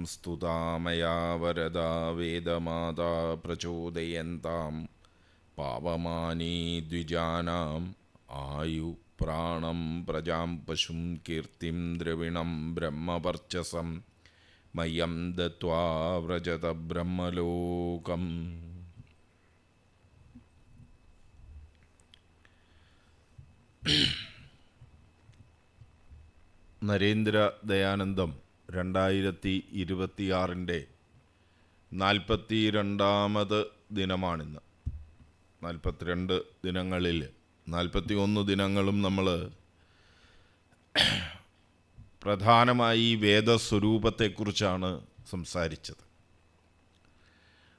സംസ്തുതാമയാ വരദാ വേദമാതാ പ്രചോദയന്താം പാവമാനീ ദ്വിജാനാം ആയു പ്രാണം പ്രജാം പശും കീർത്തിം ദ്രവിണം ബ്രഹ്മവർച്ചസം മയം ദത്വാ വ്രജത ബ്രഹ്മലോകം. നരേന്ദ്ര ദയാനന്ദം 2026 42ാമത് ദിനമാണിന്ന്. 42 ദിനങ്ങളിൽ 41 ദിനങ്ങളും നമ്മൾ പ്രധാനമായി വേദസ്വരൂപത്തെക്കുറിച്ചാണ് സംസാരിച്ചത്.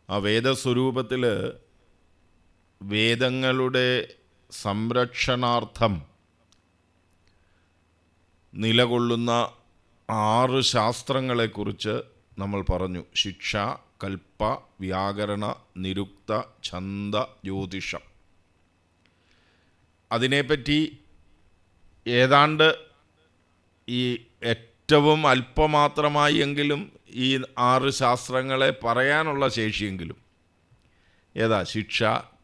ആ വേദസ്വരൂപത്തിൽ വേദങ്ങളുടെ സംരക്ഷണാർത്ഥം നിലകൊള്ളുന്ന 6 ശാസ്ത്രങ്ങളെക്കുറിച്ച് നമ്മൾ പറഞ്ഞു. ശിക്ഷ, കൽപ്പ, വ്യാകരണ, നിരുക്ത, ഛന്ദ, ജ്യോതിഷം. അതിനെപ്പറ്റി ഏതാണ്ട് ഈ ഏറ്റവും അല്പമാത്രമായി എങ്കിലും ഈ 6 ശാസ്ത്രങ്ങളെ പറയാനുള്ള ശേഷിയെങ്കിലും ഏതാ? ശിക്ഷ,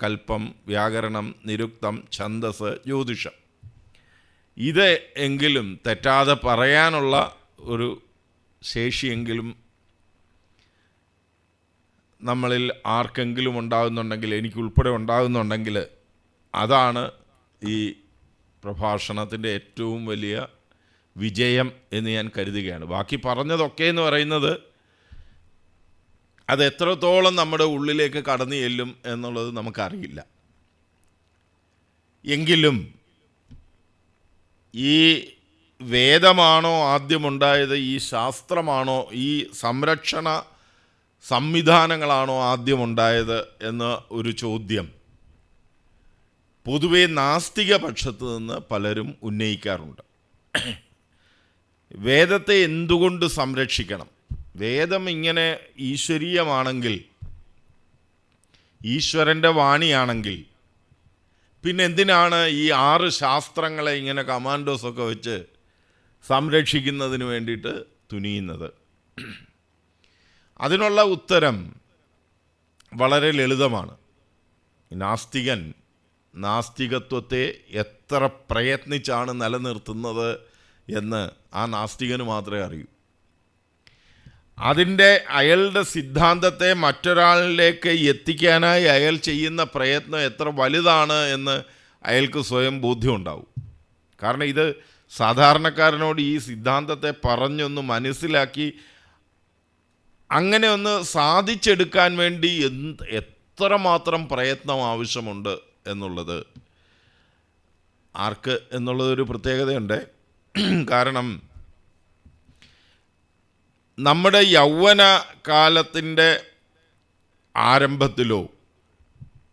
കൽപ്പം, വ്യാകരണം, നിരുക്തം, ഛന്ദസ്, ജ്യോതിഷം. ഇത് എങ്കിലും തെറ്റാതെ പറയാനുള്ള ഒരു ശേഷിയെങ്കിലും നമ്മളിൽ ആർക്കെങ്കിലും ഉണ്ടാകുന്നുണ്ടെങ്കിൽ, എനിക്കുൾപ്പെടെ ഉണ്ടാകുന്നുണ്ടെങ്കിൽ, അതാണ് ഈ പ്രഭാഷണത്തിൻ്റെ ഏറ്റവും വലിയ വിജയം എന്ന് ഞാൻ കരുതുകയാണ്. ബാക്കി പറഞ്ഞതൊക്കെ എന്ന് പറയുന്നത് അത് എത്രത്തോളം നമ്മുടെ ഉള്ളിലേക്ക് കടന്നു ചെല്ലും എന്നുള്ളത് നമുക്കറിയില്ല. എങ്കിലും ഈ വേദമാണോ ആദ്യമുണ്ടായത്, ഈ ശാസ്ത്രമാണോ, ഈ സംരക്ഷണ സംവിധാനങ്ങളാണോ ആദ്യമുണ്ടായത് എന്ന ഒരു ചോദ്യം പൊതുവെ നാസ്തിക പക്ഷത്ത് നിന്ന് പലരും ഉന്നയിക്കാറുണ്ട്. വേദത്തെ എന്തുകൊണ്ട് സംരക്ഷിക്കണം? വേദം ഇങ്ങനെ ഈശ്വരീയമാണെങ്കിൽ, ഈശ്വരൻ്റെ വാണിയാണെങ്കിൽ, പിന്നെ എന്തിനാണ് ഈ 6 ശാസ്ത്രങ്ങളെ ഇങ്ങനെ കമാൻഡോസൊക്കെ വെച്ച് സംരക്ഷിക്കുന്നതിന് വേണ്ടിയിട്ട് തുനിയുന്നത്? അതിനുള്ള ഉത്തരം വളരെ ലളിതമാണ്. നാസ്തികൻ നാസ്തികത്വത്തെ എത്ര പ്രയത്നിച്ചാണ് നിലനിർത്തുന്നത് എന്ന് ആ നാസ്തികന് മാത്രമേ അറിയൂ. അതിൻ്റെ അയാളുടെ സിദ്ധാന്തത്തെ മറ്റൊരാളിലേക്ക് എത്തിക്കാനായി അയാൾ ചെയ്യുന്ന പ്രയത്നം എത്ര വലുതാണ് എന്ന് അയാൾക്ക് സ്വയം ബോധ്യമുണ്ടാവും. കാരണം ഇത് സാധാരണക്കാരനോട് ഈ സിദ്ധാന്തത്തെ പറഞ്ഞൊന്ന് മനസ്സിലാക്കി അങ്ങനെ ഒന്ന് സാധിച്ചെടുക്കാൻ വേണ്ടി എത്രമാത്രം പ്രയത്നം ആവശ്യമുണ്ട് എന്നുള്ളത് ആർക്ക് എന്നുള്ളതൊരു പ്രത്യേകതയുണ്ട്. കാരണം നമ്മുടെ യൗവന കാലത്തിൻ്റെ ആരംഭത്തിലോ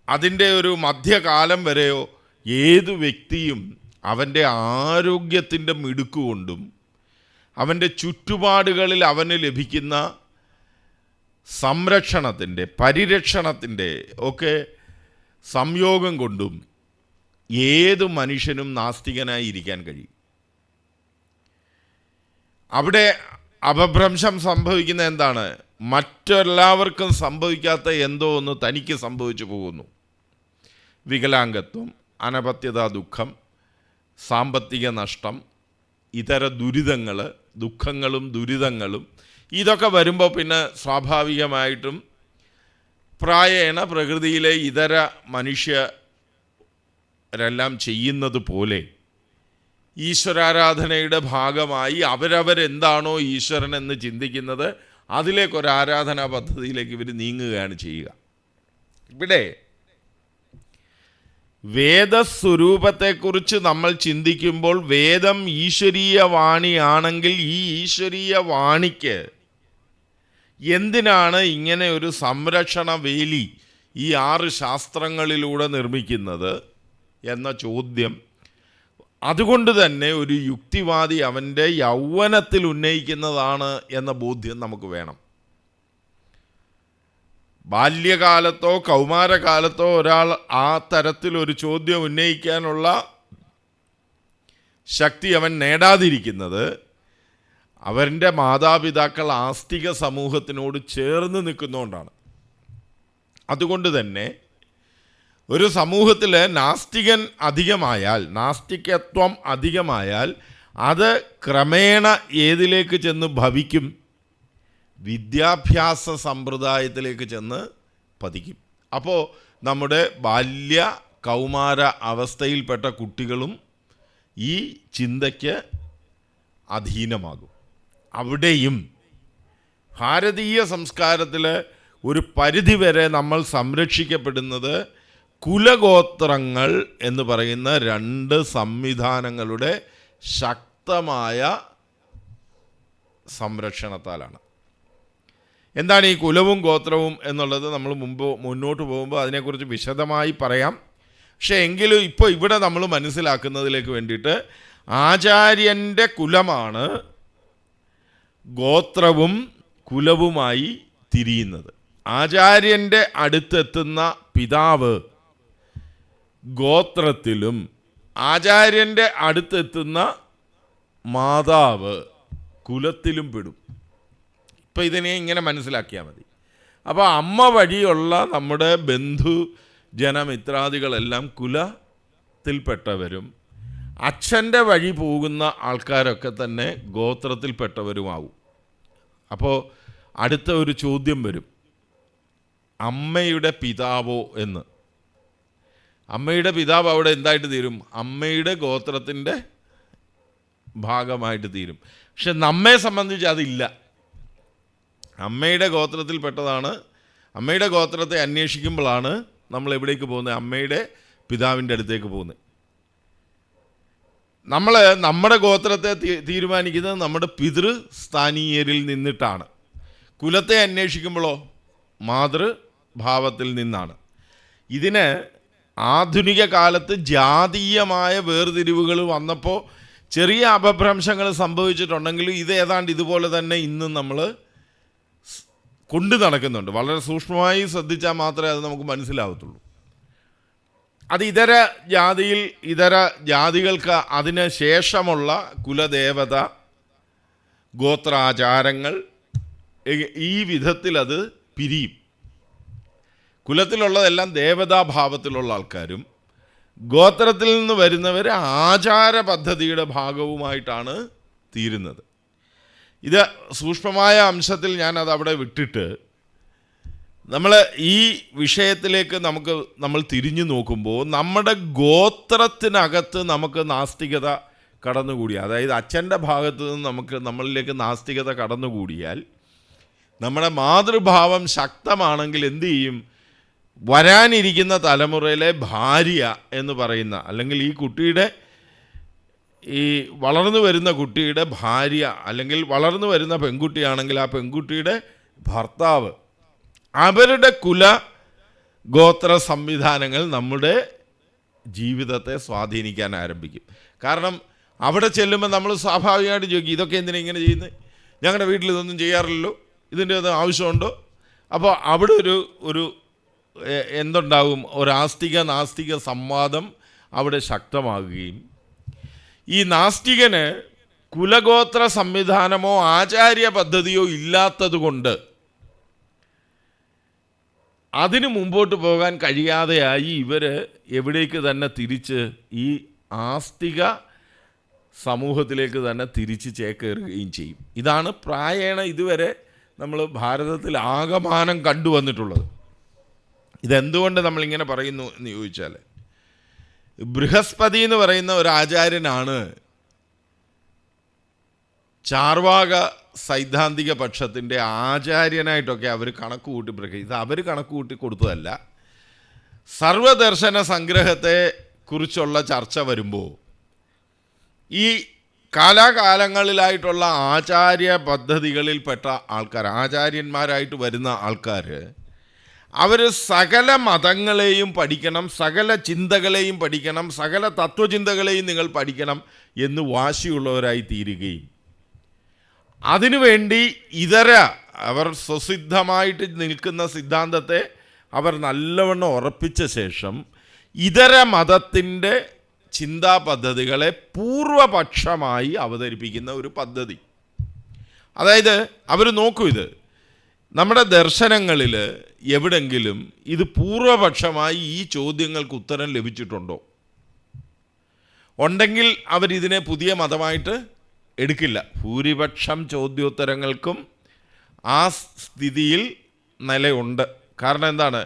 അതിൻ്റെ ഒരു മധ്യകാലം വരെയോ ഏതു വ്യക്തിയും അവൻ്റെ ആരോഗ്യത്തിൻ്റെ മിടുക്കുകൊണ്ടും അവൻ്റെ ചുറ്റുപാടുകളിൽ അവന് ലഭിക്കുന്ന സംരക്ഷണത്തിൻ്റെ, പരിരക്ഷണത്തിൻ്റെ ഒക്കെ സംയോഗം കൊണ്ടും ഏതു മനുഷ്യനും നാസ്തികനായി ഇരിക്കാൻ കഴിയും. അവിടെ അപഭ്രംശം സംഭവിക്കുന്ന എന്താണ്? മറ്റെല്ലാവർക്കും സംഭവിക്കാത്ത എന്തോ ഒന്ന് തനിക്ക് സംഭവിച്ചു പോകുന്നു. വികലാംഗത്വം, അനപത്യത, ദുഃഖം, സാമ്പത്തിക നഷ്ടം, ഇതര ദുരിതങ്ങൾ, ദുഃഖങ്ങളും ദുരിതങ്ങളും ഇതൊക്കെ വരുമ്പോൾ പിന്നെ സ്വാഭാവികമായിട്ടും പ്രായേണ പ്രകൃതിയിലെ ഇതര മനുഷ്യരെല്ലാം ചെയ്യുന്നത് പോലെ ഈശ്വരാരാധനയുടെ ഭാഗമായി അവരവരെന്താണോ ഈശ്വരൻ എന്ന് ചിന്തിക്കുന്നത് അതിലേക്കൊരു ആരാധനാ പദ്ധതിയിലേക്ക് ഇവർ നീങ്ങുകയാണ് ചെയ്യുക. ഇവിടെ വേദസ്വരൂപത്തെക്കുറിച്ച് നമ്മൾ ചിന്തിക്കുമ്പോൾ വേദം ഈശ്വരീയ വാണിയാണെങ്കിൽ ഈ ഈശ്വരീയ വാണിക്ക് എന്തിനാണ് ഇങ്ങനെ ഒരു സംരക്ഷണ വേലി ഈ 6 ശാസ്ത്രങ്ങളിലൂടെ നിർമ്മിക്കുന്നത് എന്ന ചോദ്യം അതുകൊണ്ട് തന്നെ ഒരു യുക്തിവാദി അവൻ്റെ യൗവനത്തിൽ ഉന്നയിക്കുന്നതാണ് എന്ന ബോധ്യം നമുക്ക് വേണം. ബാല്യകാലത്തോ കൗമാരകാലത്തോ ഒരാൾ ആ തരത്തിലൊരു ചോദ്യം ഉന്നയിക്കാനുള്ള ശക്തി അവൻ നേടാതിരിക്കുന്നത് അവരുടെ മാതാപിതാക്കൾ ആസ്തിക സമൂഹത്തിനോട് ചേർന്ന് നിൽക്കുന്നതുകൊണ്ടാണ്. അതുകൊണ്ട് തന്നെ ഒരു സമൂഹത്തിൽ നാസ്തികൻ അധികമായാൽ, നാസ്തികത്വം അധികമായാൽ അത് ക്രമേണ ഏതിലേക്ക് ചെന്ന് ഭവിക്കും? വിദ്യാഭ്യാസ സമ്പ്രദായത്തിലേക്ക് ചെന്ന് പതിക്കും. അപ്പോൾ നമ്മുടെ ബാല്യ കൗമാര അവസ്ഥയിൽപ്പെട്ട കുട്ടികളും ഈ ചിന്തയ്ക്ക് അധീനമാകും. അവിടെയും ഭാരതീയ സംസ്കാരത്തിൽ ഒരു പരിധിവരെ നമ്മൾ സംരക്ഷിക്കപ്പെടുന്നത് കുലഗോത്രങ്ങൾ എന്ന് പറയുന്ന രണ്ട് സംവിധാനങ്ങളുടെ ശക്തമായ സംരക്ഷണത്താലാണ്. എന്താണ് ഈ കുലവും ഗോത്രവും എന്നുള്ളത് നമ്മൾ മുന്നോട്ട് പോകുമ്പോൾ അതിനെക്കുറിച്ച് വിശദമായി പറയാം. പക്ഷേ എങ്കിലും ഇപ്പോൾ ഇവിടെ നമ്മൾ മനസ്സിലാക്കുന്നതിലേക്ക് വേണ്ടിയിട്ട് ആചാര്യൻ്റെ കുലമാണ് ഗോത്രവും കുലവുമായി തിരിയുന്നത്. ആചാര്യൻ്റെ അടുത്തെത്തുന്ന പിതാവ് ഗോത്രത്തിലും ആചാര്യൻ്റെ അടുത്തെത്തുന്ന മാതാവ് കുലത്തിലും പെടും. ഇപ്പം ഇതിനെ ഇങ്ങനെ മനസ്സിലാക്കിയാൽ മതി. അപ്പോൾ അമ്മ വഴിയുള്ള നമ്മുടെ ബന്ധു ജനമിത്രാദികളെല്ലാം കുലത്തിൽപ്പെട്ടവരും അച്ഛൻ്റെ വഴി പോകുന്ന ആൾക്കാരൊക്കെ തന്നെ ഗോത്രത്തിൽപ്പെട്ടവരുമാവും. അപ്പോൾ അടുത്ത ഒരു ചോദ്യം വരും, അമ്മയുടെ പിതാവോ എന്ന്. അമ്മയുടെ പിതാവ് അവിടെ എന്തായിട്ട് തീരും? അമ്മയുടെ ഗോത്രത്തിൻ്റെ ഭാഗമായിട്ട് തീരും. പക്ഷെ നമ്മെ സംബന്ധിച്ച് അതില്ല. അമ്മയുടെ ഗോത്രത്തിൽപ്പെട്ടതാണ്. അമ്മയുടെ ഗോത്രത്തെ അന്വേഷിക്കുമ്പോഴാണ് നമ്മൾ എവിടേക്ക് പോകുന്നത്? അമ്മയുടെ പിതാവിൻ്റെ അടുത്തേക്ക് പോകുന്നത്. നമ്മൾ നമ്മുടെ ഗോത്രത്തെ തീരുമാനിക്കുന്നത് നമ്മുടെ പിതൃസ്ഥാനീയരിൽ നിന്നിട്ടാണ്. കുലത്തെ അന്വേഷിക്കുമ്പോഴോ മാതൃഭാവത്തിൽ നിന്നാണ്. ഇതിന് ആധുനിക കാലത്ത് ജാതീയമായ വേർതിരിവുകൾ വന്നപ്പോൾ ചെറിയ അപഭ്രംശങ്ങൾ സംഭവിച്ചിട്ടുണ്ടെങ്കിലും ഇത് ഏതാണ്ട് ഇതുപോലെ തന്നെ ഇന്നും നമ്മൾ കൊണ്ടു നടക്കുന്നുണ്ട്. വളരെ സൂക്ഷ്മമായി ശ്രദ്ധിച്ചാൽ മാത്രമേ അത് നമുക്ക് മനസ്സിലാവത്തുള്ളൂ. അത് ഇതര ജാതികൾക്ക് അതിന് ശേഷമുള്ള കുലദേവത, ഗോത്രാചാരങ്ങൾ, ഈ വിധത്തിൽ അത് പിരിയും. കുലത്തിലുള്ളതെല്ലാം ദേവതാഭാവത്തിലുള്ള ആൾക്കാരും ഗോത്രത്തിൽ നിന്ന് വരുന്നവർ ആചാര പദ്ധതിയുടെ ഭാഗവുമായിട്ടാണ് തീരുന്നത്. ഇത് സൂക്ഷ്മമായ അംശത്തിൽ ഞാനത് അവിടെ വിട്ടിട്ട് നമ്മൾ ഈ വിഷയത്തിലേക്ക് നമ്മൾ തിരിഞ്ഞു നോക്കുമ്പോൾ നമ്മുടെ ഗോത്രത്തിനകത്ത് നമുക്ക് നാസ്തികത കടന്നുകൂടി, അതായത് അച്ഛൻ്റെ ഭാഗത്ത് നിന്ന് നമ്മളിലേക്ക് നാസ്തികത കടന്നുകൂടിയാൽ നമ്മുടെ മാതൃഭാവം ശക്തമാണെങ്കിൽ എന്തു ചെയ്യും? വരാനിരിക്കുന്ന തലമുറയിലെ ഭാര്യ എന്ന് പറയുന്ന, അല്ലെങ്കിൽ ഈ കുട്ടിയുടെ ഈ വളർന്നു വരുന്ന കുട്ടിയുടെ ഭാര്യ, അല്ലെങ്കിൽ വളർന്നു വരുന്ന പെൺകുട്ടിയാണെങ്കിൽ ആ പെൺകുട്ടിയുടെ ഭർത്താവ്, അവരുടെ കുല ഗോത്ര സംവിധാനങ്ങൾ നമ്മുടെ ജീവിതത്തെ സ്വാധീനിക്കാൻ ആരംഭിക്കും. കാരണം അവിടെ ചെല്ലുമ്പോൾ നമ്മൾ സ്വാഭാവികമായിട്ട് ചോദിക്കും, ഇതൊക്കെ എന്തിനാ ഇങ്ങനെ ചെയ്യുന്നത്? ഞങ്ങളുടെ വീട്ടിൽ ഇതൊന്നും ചെയ്യാറില്ലല്ലോ, ഇതിൻ്റെ അത് ആവശ്യമുണ്ടോ? അപ്പോൾ അവിടെ ഒരു എന്തുണ്ടാകും? നാസ്തിക സംവാദം അവിടെ ശക്തമാകുകയും ഈ നാസ്തികന് കുലഗോത്ര സംവിധാനമോ ആചാര്യ പദ്ധതിയോ ഇല്ലാത്തത് കൊണ്ട് അതിന് മുമ്പോട്ട് പോകാൻ കഴിയാതെയായി ഇവർ എവിടേക്ക് തന്നെ തിരിച്ച് ഈ ആസ്തിക സമൂഹത്തിലേക്ക് തന്നെ തിരിച്ച് ചേക്കേറുകയും ചെയ്യും. ഇതാണ് പ്രായേണ ഇതുവരെ നമ്മൾ ഭാരതത്തിൽ ആകമാനം കണ്ടുവന്നിട്ടുള്ളത്. ഇതെന്തുകൊണ്ട് നമ്മളിങ്ങനെ പറയുന്നു എന്ന് ചോദിച്ചാൽ, ബൃഹസ്പതി എന്ന് പറയുന്ന ഒരു ആചാര്യനാണ് ചാർവാക സൈദ്ധാന്തിക പക്ഷത്തിൻ്റെ ആചാര്യനായിട്ടൊക്കെ അവർ കണക്ക് കൂട്ടി ഇത് അവർ കണക്ക് കൂട്ടി കൊടുത്തതല്ല. സർവദർശന സംഗ്രഹത്തെ കുറിച്ചുള്ള ചർച്ച വരുമ്പോൾ ഈ കാലാകാലങ്ങളിലായിട്ടുള്ള ആചാര്യ പദ്ധതികളിൽപ്പെട്ട ആൾക്കാർ, ആചാര്യന്മാരായിട്ട് വരുന്ന ആൾക്കാർ, അവർ സകല മതങ്ങളെയും പഠിക്കണം, സകല ചിന്തകളെയും പഠിക്കണം, സകല തത്വചിന്തകളെയും നിങ്ങൾ പഠിക്കണം എന്ന് വാശിയുള്ളവരായി തീരുകയും അതിനുവേണ്ടി അവർ സ്വസിദ്ധമായിട്ട് നിൽക്കുന്ന സിദ്ധാന്തത്തെ അവർ നല്ലവണ്ണം ഉറപ്പിച്ച ശേഷം ഇതര മതത്തിൻ്റെ ചിന്താ പദ്ധതികളെ പൂർവപക്ഷമായി അവതരിപ്പിക്കുന്ന ഒരു പദ്ധതി. അതായത് അവർ നോക്കൂ, ഇത് നമ്മുടെ ദർശനങ്ങളിൽ എവിടെങ്കിലും ഇത് പൂർവപക്ഷമായി ഈ ചോദ്യങ്ങൾക്ക് ഉത്തരം ലഭിച്ചിട്ടുണ്ടോ? ഉണ്ടെങ്കിൽ അവരിതിനെ പുതിയ മതമായിട്ട് എടുക്കില്ല. ഭൂരിപക്ഷം ചോദ്യോത്തരങ്ങൾക്കും ആ സ്ഥിതിയിൽ നിലയുണ്ട്. കാരണം എന്താണ്?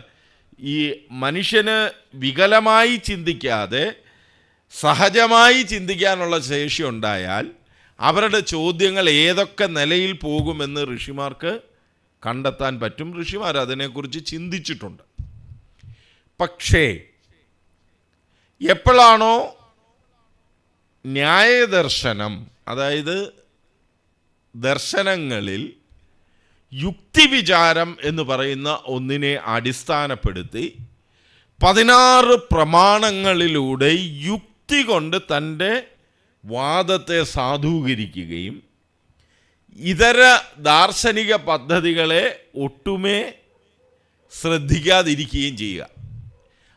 ഈ മനുഷ്യന് വികലമായി ചിന്തിക്കാതെ സഹജമായി ചിന്തിക്കാനുള്ള ശേഷി ഉണ്ടായാൽ അവരുടെ ചോദ്യങ്ങൾ ഏതൊക്കെ നിലയിൽ പോകുമെന്ന് ഋഷിമാർക്ക് കണ്ടെത്താൻ പറ്റും. ഋഷിമാർ അതിനെക്കുറിച്ച് ചിന്തിച്ചിട്ടുണ്ട്. പക്ഷേ എപ്പോഴാണോ ന്യായദർശനം, അതായത് ദർശനങ്ങളിൽ യുക്തിവിചാരം എന്ന് പറയുന്ന ഒന്നിനെ അടിസ്ഥാനപ്പെടുത്തി 16 പ്രമാണങ്ങളിലൂടെ യുക്തി കൊണ്ട് തൻ്റെ വാദത്തെ സാധൂകരിക്കുകയും ഇതര ദാർശനിക പദ്ധതികളെ ഒട്ടുമേ ശ്രദ്ധിക്കാതിരിക്കുകയും ചെയ്യുക.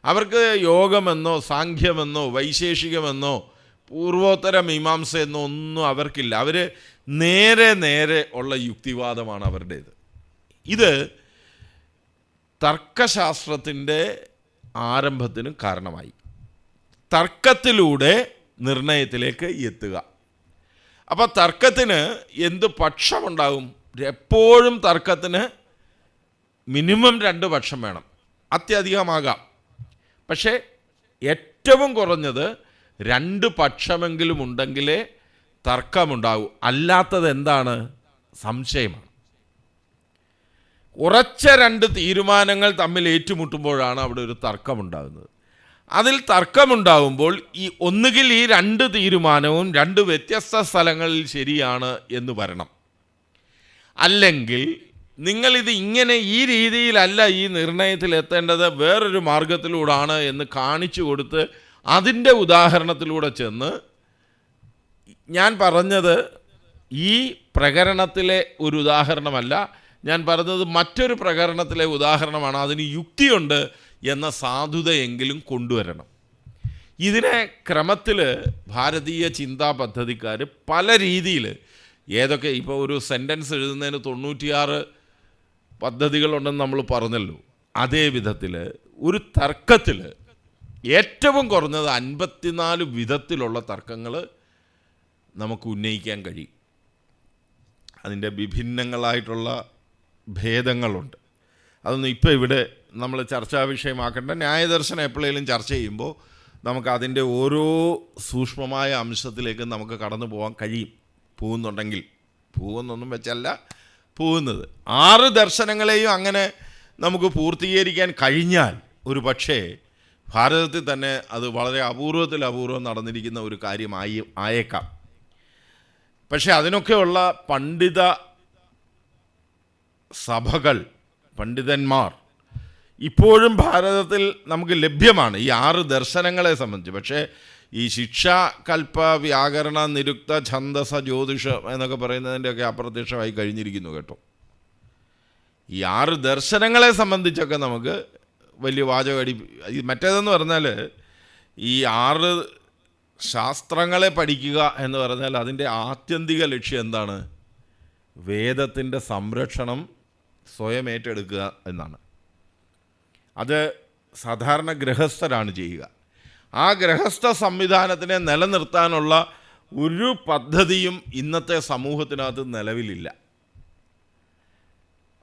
അവർക്ക് യോഗമെന്നോ സാഖ്യമെന്നോ വൈശേഷികമെന്നോ പൂർവോത്തര മീമാംസയെന്നോ ഒന്നും അവർക്കില്ല. അവർ നേരെ ഉള്ള യുക്തിവാദമാണ് അവരുടേത്. ഇത് തർക്കശാസ്ത്രത്തിൻ്റെ ആരംഭത്തിനും കാരണമായി. തർക്കത്തിലൂടെ നിർണയത്തിലേക്ക് എത്തുക. അപ്പോൾ തർക്കത്തിന് എന്ത് പക്ഷമുണ്ടാകും? എപ്പോഴും തർക്കത്തിന് മിനിമം 2 പക്ഷം വേണം. അത്യധികമാകാം, പക്ഷേ ഏറ്റവും കുറഞ്ഞത് 2 പക്ഷമെങ്കിലും ഉണ്ടെങ്കിലേ തർക്കമുണ്ടാകൂ. അല്ലാത്തത് എന്താണ്? സംശയമാണ്. ഉറച്ച 2 തീരുമാനങ്ങൾ തമ്മിൽ ഏറ്റുമുട്ടുമ്പോഴാണ് അവിടെ ഒരു തർക്കമുണ്ടാകുന്നത്. അതിൽ തർക്കമുണ്ടാകുമ്പോൾ ഒന്നുകിൽ ഈ 2 തീരുമാനവും 2 വ്യത്യസ്ത സ്ഥലങ്ങളിൽ ശരിയാണ് എന്ന് വരണം. അല്ലെങ്കിൽ നിങ്ങളിത് ഇങ്ങനെ ഈ രീതിയിലല്ല ഈ നിർണയത്തിൽ എത്തേണ്ടത്, വേറൊരു മാർഗത്തിലൂടെയാണ് എന്ന് കാണിച്ചു കൊടുത്ത് അതിൻ്റെ ഉദാഹരണത്തിലൂടെ ചെന്ന്, ഞാൻ പറഞ്ഞത് ഈ പ്രകരണത്തിലെ ഒരു ഉദാഹരണമല്ല, ഞാൻ പറഞ്ഞത് മറ്റൊരു പ്രകരണത്തിലെ ഉദാഹരണമാണ്, അതിന് യുക്തിയുണ്ട് എന്ന സാധുതയെങ്കിലും കൊണ്ടുവരണം. ഇതിനെ ക്രമത്തിൽ ഭാരതീയ ചിന്താ പദ്ധതിക്കാർ പല രീതിയിൽ, ഏതൊക്കെ ഇപ്പോൾ ഒരു സെൻറ്റൻസ് എഴുതുന്നതിന് 96 പദ്ധതികളുണ്ടെന്ന് നമ്മൾ പറഞ്ഞല്ലോ, അതേ വിധത്തിൽ ഒരു തർക്കത്തിൽ ഏറ്റവും കുറഞ്ഞത് 54 വിധത്തിലുള്ള തർക്കങ്ങൾ നമുക്ക് ഉന്നയിക്കാൻ കഴിയും. അതിൻ്റെ വിഭിന്നങ്ങളായിട്ടുള്ള ഭേദങ്ങളുണ്ട്. അതൊന്നും ഇപ്പോൾ ഇവിടെ നമ്മൾ ചർച്ചാ വിഷയമാക്കേണ്ട. ന്യായദർശനം എപ്പോഴേലും ചർച്ച ചെയ്യുമ്പോൾ നമുക്ക് അതിൻ്റെ ഓരോ സൂക്ഷ്മമായ അംശത്തിലേക്ക് നമുക്ക് കടന്നു പോകാൻ കഴിയും, പോകുന്നുണ്ടെങ്കിൽ. പോകുന്നൊന്നും വെച്ചല്ല പോകുന്നത്. 6 ദർശനങ്ങളെയും അങ്ങനെ നമുക്ക് പൂർത്തീകരിക്കാൻ കഴിഞ്ഞാൽ ഒരു പക്ഷേ ഭാരതത്തിൽ തന്നെ അത് വളരെ അപൂർവം നടന്നിരിക്കുന്ന ഒരു ആയേക്കാം. പക്ഷേ അതിനൊക്കെയുള്ള പണ്ഡിത സഭകൾ, പണ്ഡിതന്മാർ ഇപ്പോഴും ഭാരതത്തിൽ നമുക്ക് ലഭ്യമാണ് ഈ 6 ദർശനങ്ങളെ സംബന്ധിച്ച്. പക്ഷേ ഈ ശിക്ഷ, കൽപ്പ, വ്യാകരണ, നിരുക്ത, ഛന്ദസ, ജ്യോതിഷം എന്നൊക്കെ പറയുന്നതിൻ്റെയൊക്കെ അപ്രത്യക്ഷമായി കഴിഞ്ഞിരിക്കുന്നു കേട്ടോ. ഈ 6 ദർശനങ്ങളെ സംബന്ധിച്ചൊക്കെ നമുക്ക് വലിയ വാചകടി. മറ്റേതെന്ന് പറഞ്ഞാൽ ഈ 6 ശാസ്ത്രങ്ങളെ പഠിക്കുക എന്ന് പറഞ്ഞാൽ അതിൻ്റെ ആത്യന്തിക ലക്ഷ്യം എന്താണ്? വേദത്തിൻ്റെ സംരക്ഷണം സ്വയം ഏറ്റെടുക്കുക എന്നാണ്. അത് സാധാരണ ഗൃഹസ്ഥരാണ് ചെയ്യുക. ആ ഗൃഹസ്ഥ സംവിധാനത്തിനെ നിലനിർത്താനുള്ള ഒരു പദ്ധതിയും ഇന്നത്തെ സമൂഹത്തിനകത്ത് നിലവിലില്ല.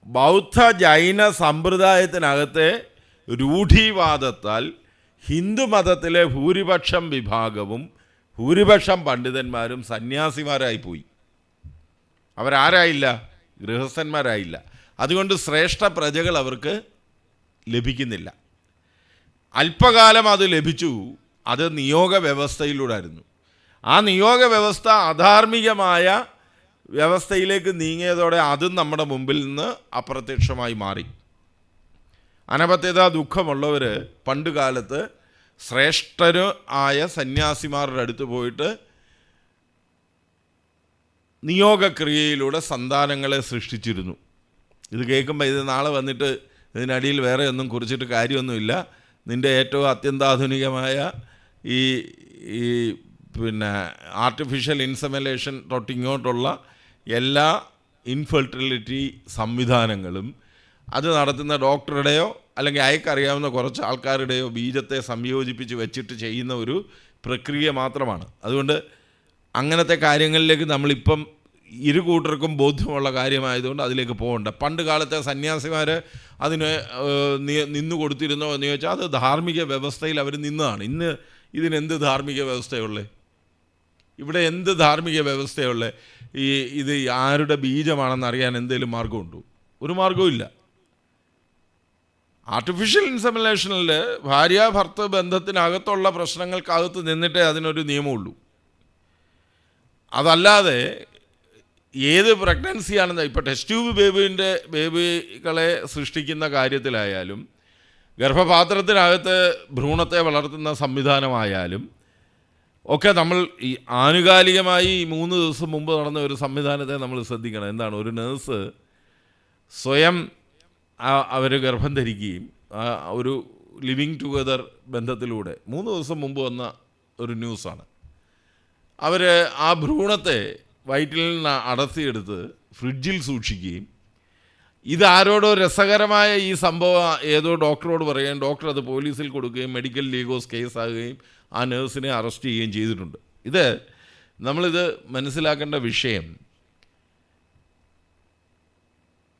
ബൗദ്ധ ജൈന സമ്പ്രദായത്തിനകത്തെ രൂഢീവാദത്താൽ ഹിന്ദുമതത്തിലെ ഭൂരിപക്ഷം വിഭാഗവും ഭൂരിപക്ഷം പണ്ഡിതന്മാരും സന്യാസിമാരായിപ്പോയി. അവരാരായില്ല? ഗൃഹസ്ഥന്മാരായില്ല. അതുകൊണ്ട് ശ്രേഷ്ഠ പ്രജകൾ അവർക്ക് ലഭിക്കുന്നില്ല. അല്പകാലം അത് ലഭിച്ചു, അത് നിയോഗ വ്യവസ്ഥയിലൂടെയായിരുന്നു. ആ നിയോഗ വ്യവസ്ഥ അധാർമികമായ വ്യവസ്ഥയിലേക്ക് നീങ്ങിയതോടെ അതും നമ്മുടെ മുമ്പിൽ നിന്ന് അപ്രത്യക്ഷമായി മാറി. അനപത്യത ദുഃഖമുള്ളവർ പണ്ട് കാലത്ത് ശ്രേഷ്ഠര് ആയ സന്യാസിമാരുടെ അടുത്ത് പോയിട്ട് നിയോഗക്രിയയിലൂടെ സന്താനങ്ങളെ സൃഷ്ടിച്ചിരുന്നു. ഇത് കേൾക്കുമ്പോൾ ഇത് നാളെ വന്നിട്ട് ഇതിനടിയിൽ വേറെ ഒന്നും കുറിച്ചിട്ട് കാര്യമൊന്നുമില്ല, നിൻ്റെ ഏറ്റവും അത്യന്താധുനികമായ ഈ ആർട്ടിഫിഷ്യൽ ഇൻസെമിനേഷൻ തൊട്ടിങ്ങോട്ടുള്ള എല്ലാ ഇൻഫെർട്ടിലിറ്റി സംവിധാനങ്ങളും അത് നടത്തുന്ന ഡോക്ടറുടെയോ അല്ലെങ്കിൽ അയക്കറിയാവുന്ന കുറച്ച് ആൾക്കാരുടെയോ ബീജത്തെ സംയോജിപ്പിച്ച് വെച്ചിട്ട് ചെയ്യുന്ന ഒരു പ്രക്രിയ മാത്രമാണ്. അതുകൊണ്ട് അങ്ങനത്തെ കാര്യങ്ങളിലേക്ക് നമ്മളിപ്പം ഇരു കൂട്ടർക്കും ബോധ്യമുള്ള കാര്യമായതുകൊണ്ട് അതിലേക്ക് പോകണ്ട. പണ്ട് കാലത്തെ സന്യാസിമാർ അതിന് നിന്നു കൊടുത്തിരുന്നോ എന്ന് ചോദിച്ചാൽ അത് ധാർമ്മിക വ്യവസ്ഥയിൽ അവർ നിന്നതാണ്. ഇന്ന് ഇതിനെന്ത് ധാർമ്മിക വ്യവസ്ഥയുള്ളത്? ഇവിടെ എന്ത് ധാർമ്മിക വ്യവസ്ഥയുള്ളത്? ഇത് ആരുടെ ബീജമാണെന്ന് അറിയാൻ എന്തെങ്കിലും മാർഗമുണ്ടോ? ഒരു മാർഗവും ഇല്ല. ആർട്ടിഫിഷ്യൽ ഇൻസെമിനേഷനിൽ ഭാര്യ-ഭർത്തൃ ബന്ധത്തിനകത്തുള്ള പ്രശ്നങ്ങൾക്കകത്ത് നിന്നിട്ടേ അതിനൊരു നിയമമുള്ളൂ. അതല്ലാതെ ഏത് പ്രഗ്നൻസിയാണെന്ന് ഇപ്പോൾ ടെസ്റ്റ് ട്യൂബ് ബേബികളെ സൃഷ്ടിക്കുന്ന കാര്യത്തിലായാലും ഗർഭപാത്രത്തിനകത്ത് ഭ്രൂണത്തെ വളർത്തുന്ന സംവിധാനമായാലും ഒക്കെ നമ്മൾ ഈ ആനുകാലികമായി 3 ദിവസം മുമ്പ് നടന്ന ഒരു സംവിധാനത്തെ നമ്മൾ ശ്രദ്ധിക്കണം. എന്താണ്? ഒരു നേഴ്സ് സ്വയം അവർ ഗർഭം ധരിക്കുകയും ഒരു ലിവിങ് ടുഗദർ ബന്ധത്തിലൂടെ 3 ദിവസം മുമ്പ് വന്ന ഒരു ന്യൂസാണ്. അവർ ആ ഭ്രൂണത്തെ വയറ്റിൽ നിന്ന് അടർത്തിയെടുത്ത് ഫ്രിഡ്ജിൽ സൂക്ഷിക്കുകയും ഇതാരോടോ രസകരമായ ഈ സംഭവം ഏതോ ഡോക്ടറോട് പറയുകയും ഡോക്ടർ അത് പോലീസിൽ കൊടുക്കുകയും മെഡിക്കൽ ലീഗോസ് കേസാകുകയും ആ നേഴ്സിനെ അറസ്റ്റ് ചെയ്യുകയും ചെയ്തിട്ടുണ്ട്. നമ്മളിത് മനസ്സിലാക്കേണ്ട വിഷയം,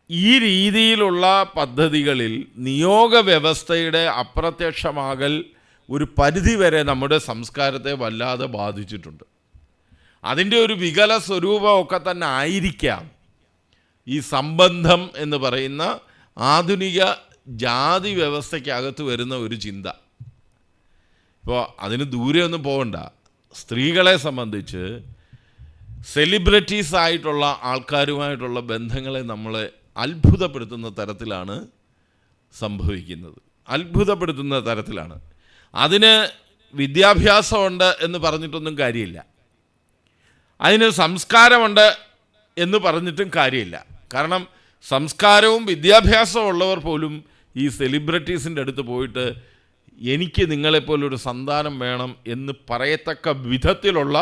ഈ രീതിയിലുള്ള പദ്ധതികളിൽ നിയോഗ വ്യവസ്ഥയുടെ അപ്രത്യക്ഷമാകൽ ഒരു പരിധിവരെ നമ്മുടെ സംസ്കാരത്തെ വല്ലാതെ ബാധിച്ചിട്ടുണ്ട്. അതിൻ്റെ ഒരു വികല സ്വരൂപമൊക്കെ തന്നെ ആയിരിക്കാം ഈ സംബന്ധം എന്ന് പറയുന്ന ആധുനിക ജാതി വ്യവസ്ഥയ്ക്കകത്ത് വരുന്ന ഒരു ചിന്ത. ഇപ്പോൾ അതിന് ദൂരെ ഒന്നും പോകണ്ട. സ്ത്രീകളെ സംബന്ധിച്ച് സെലിബ്രിറ്റീസ് ആയിട്ടുള്ള ആൾക്കാരുമായിട്ടുള്ള ബന്ധങ്ങളെ നമ്മളെ അത്ഭുതപ്പെടുത്തുന്ന തരത്തിലാണ് സംഭവിക്കുന്നത്. അത്ഭുതപ്പെടുത്തുന്ന തരത്തിലാണ്. അതിന് വിദ്യാഭ്യാസമുണ്ട് എന്ന് പറഞ്ഞിട്ടൊന്നും കാര്യമില്ല. അതിന് സംസ്കാരമുണ്ട് എന്ന് പറഞ്ഞിട്ടും കാര്യമില്ല. കാരണം സംസ്കാരവും വിദ്യാഭ്യാസവും ഉള്ളവർ പോലും ഈ സെലിബ്രിറ്റീസിൻ്റെ അടുത്ത് പോയിട്ട് എനിക്ക് നിങ്ങളെപ്പോലൊരു സന്താനം വേണം എന്ന് പറയത്തക്ക വിധത്തിലുള്ള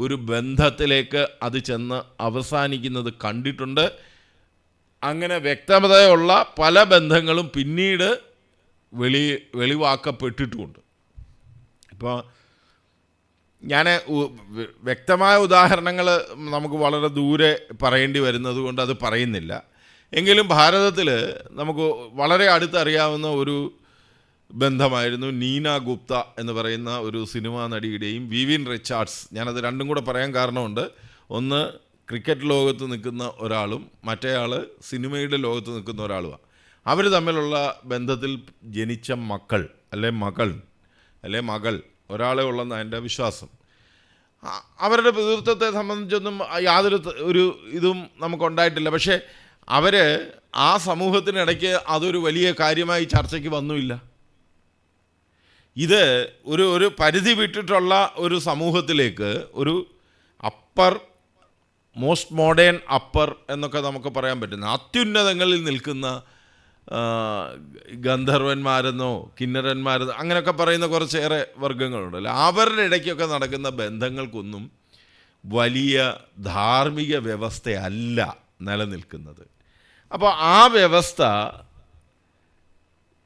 ഒരു ബന്ധത്തിലേക്ക് അത് ചെന്ന് അവസാനിക്കുന്നത് കണ്ടിട്ടുണ്ട്. അങ്ങനെ വ്യക്തതയുള്ള പല ബന്ധങ്ങളും പിന്നീട് വെളിവാക്കപ്പെട്ടിട്ടുമുണ്ട്. ഇപ്പോൾ ഞാൻ വ്യക്തമായ ഉദാഹരണങ്ങൾ നമുക്ക് വളരെ ദൂരെ പറയേണ്ടി വരുന്നത് കൊണ്ട് അത് പറയുന്നില്ല. എങ്കിലും ഭാരതത്തിൽ നമുക്ക് വളരെ അടുത്തറിയാവുന്ന ഒരു ബന്ധമായിരുന്നു നീന ഗുപ്ത എന്ന് പറയുന്ന ഒരു സിനിമാ നടിയുടെയും വിവിൻ റിച്ചാർഡ്സ്. ഞാനത് രണ്ടും കൂടെ പറയാൻ കാരണമുണ്ട്. ഒന്ന് ക്രിക്കറ്റ് ലോകത്ത് നിൽക്കുന്ന ഒരാളും മറ്റേയാൾ സിനിമയുടെ ലോകത്ത് നിൽക്കുന്ന ഒരാളുമാണ്. അവർ തമ്മിലുള്ള ബന്ധത്തിൽ ജനിച്ച മക്കൾ മകൾ ഒരാളെ ഉള്ളെന്നാണ് എൻ്റെ വിശ്വാസം. അവരുടെ പിതൃത്വത്തെ സംബന്ധിച്ചൊന്നും യാതൊരു ഒരു ഇതും നമുക്കുണ്ടായിട്ടില്ല. പക്ഷേ അവർ ആ സമൂഹത്തിനിടയ്ക്ക് അതൊരു വലിയ കാര്യമായി ചർച്ചയ്ക്ക് വന്നുമില്ല. ഇത് ഒരു പരിധി വിട്ടിട്ടുള്ള ഒരു സമൂഹത്തിലേക്ക് ഒരു മോസ്റ്റ് മോഡേൺ എന്നൊക്കെ നമുക്ക് പറയാൻ പറ്റുന്ന അത്യുന്നതങ്ങളിൽ നിൽക്കുന്ന ഗന്ധർവന്മാരെന്നോ കിന്നരന്മാരെന്നോ അങ്ങനെയൊക്കെ പറയുന്ന കുറച്ചേറെ വർഗ്ഗങ്ങളുണ്ടല്ലോ. അവരുടെ ഇടയ്ക്കൊക്കെ നടക്കുന്ന ബന്ധങ്ങൾക്കൊന്നും വലിയ ധാർമ്മിക വ്യവസ്ഥയല്ല നിലനിൽക്കുന്നത്. അപ്പോൾ ആ വ്യവസ്ഥ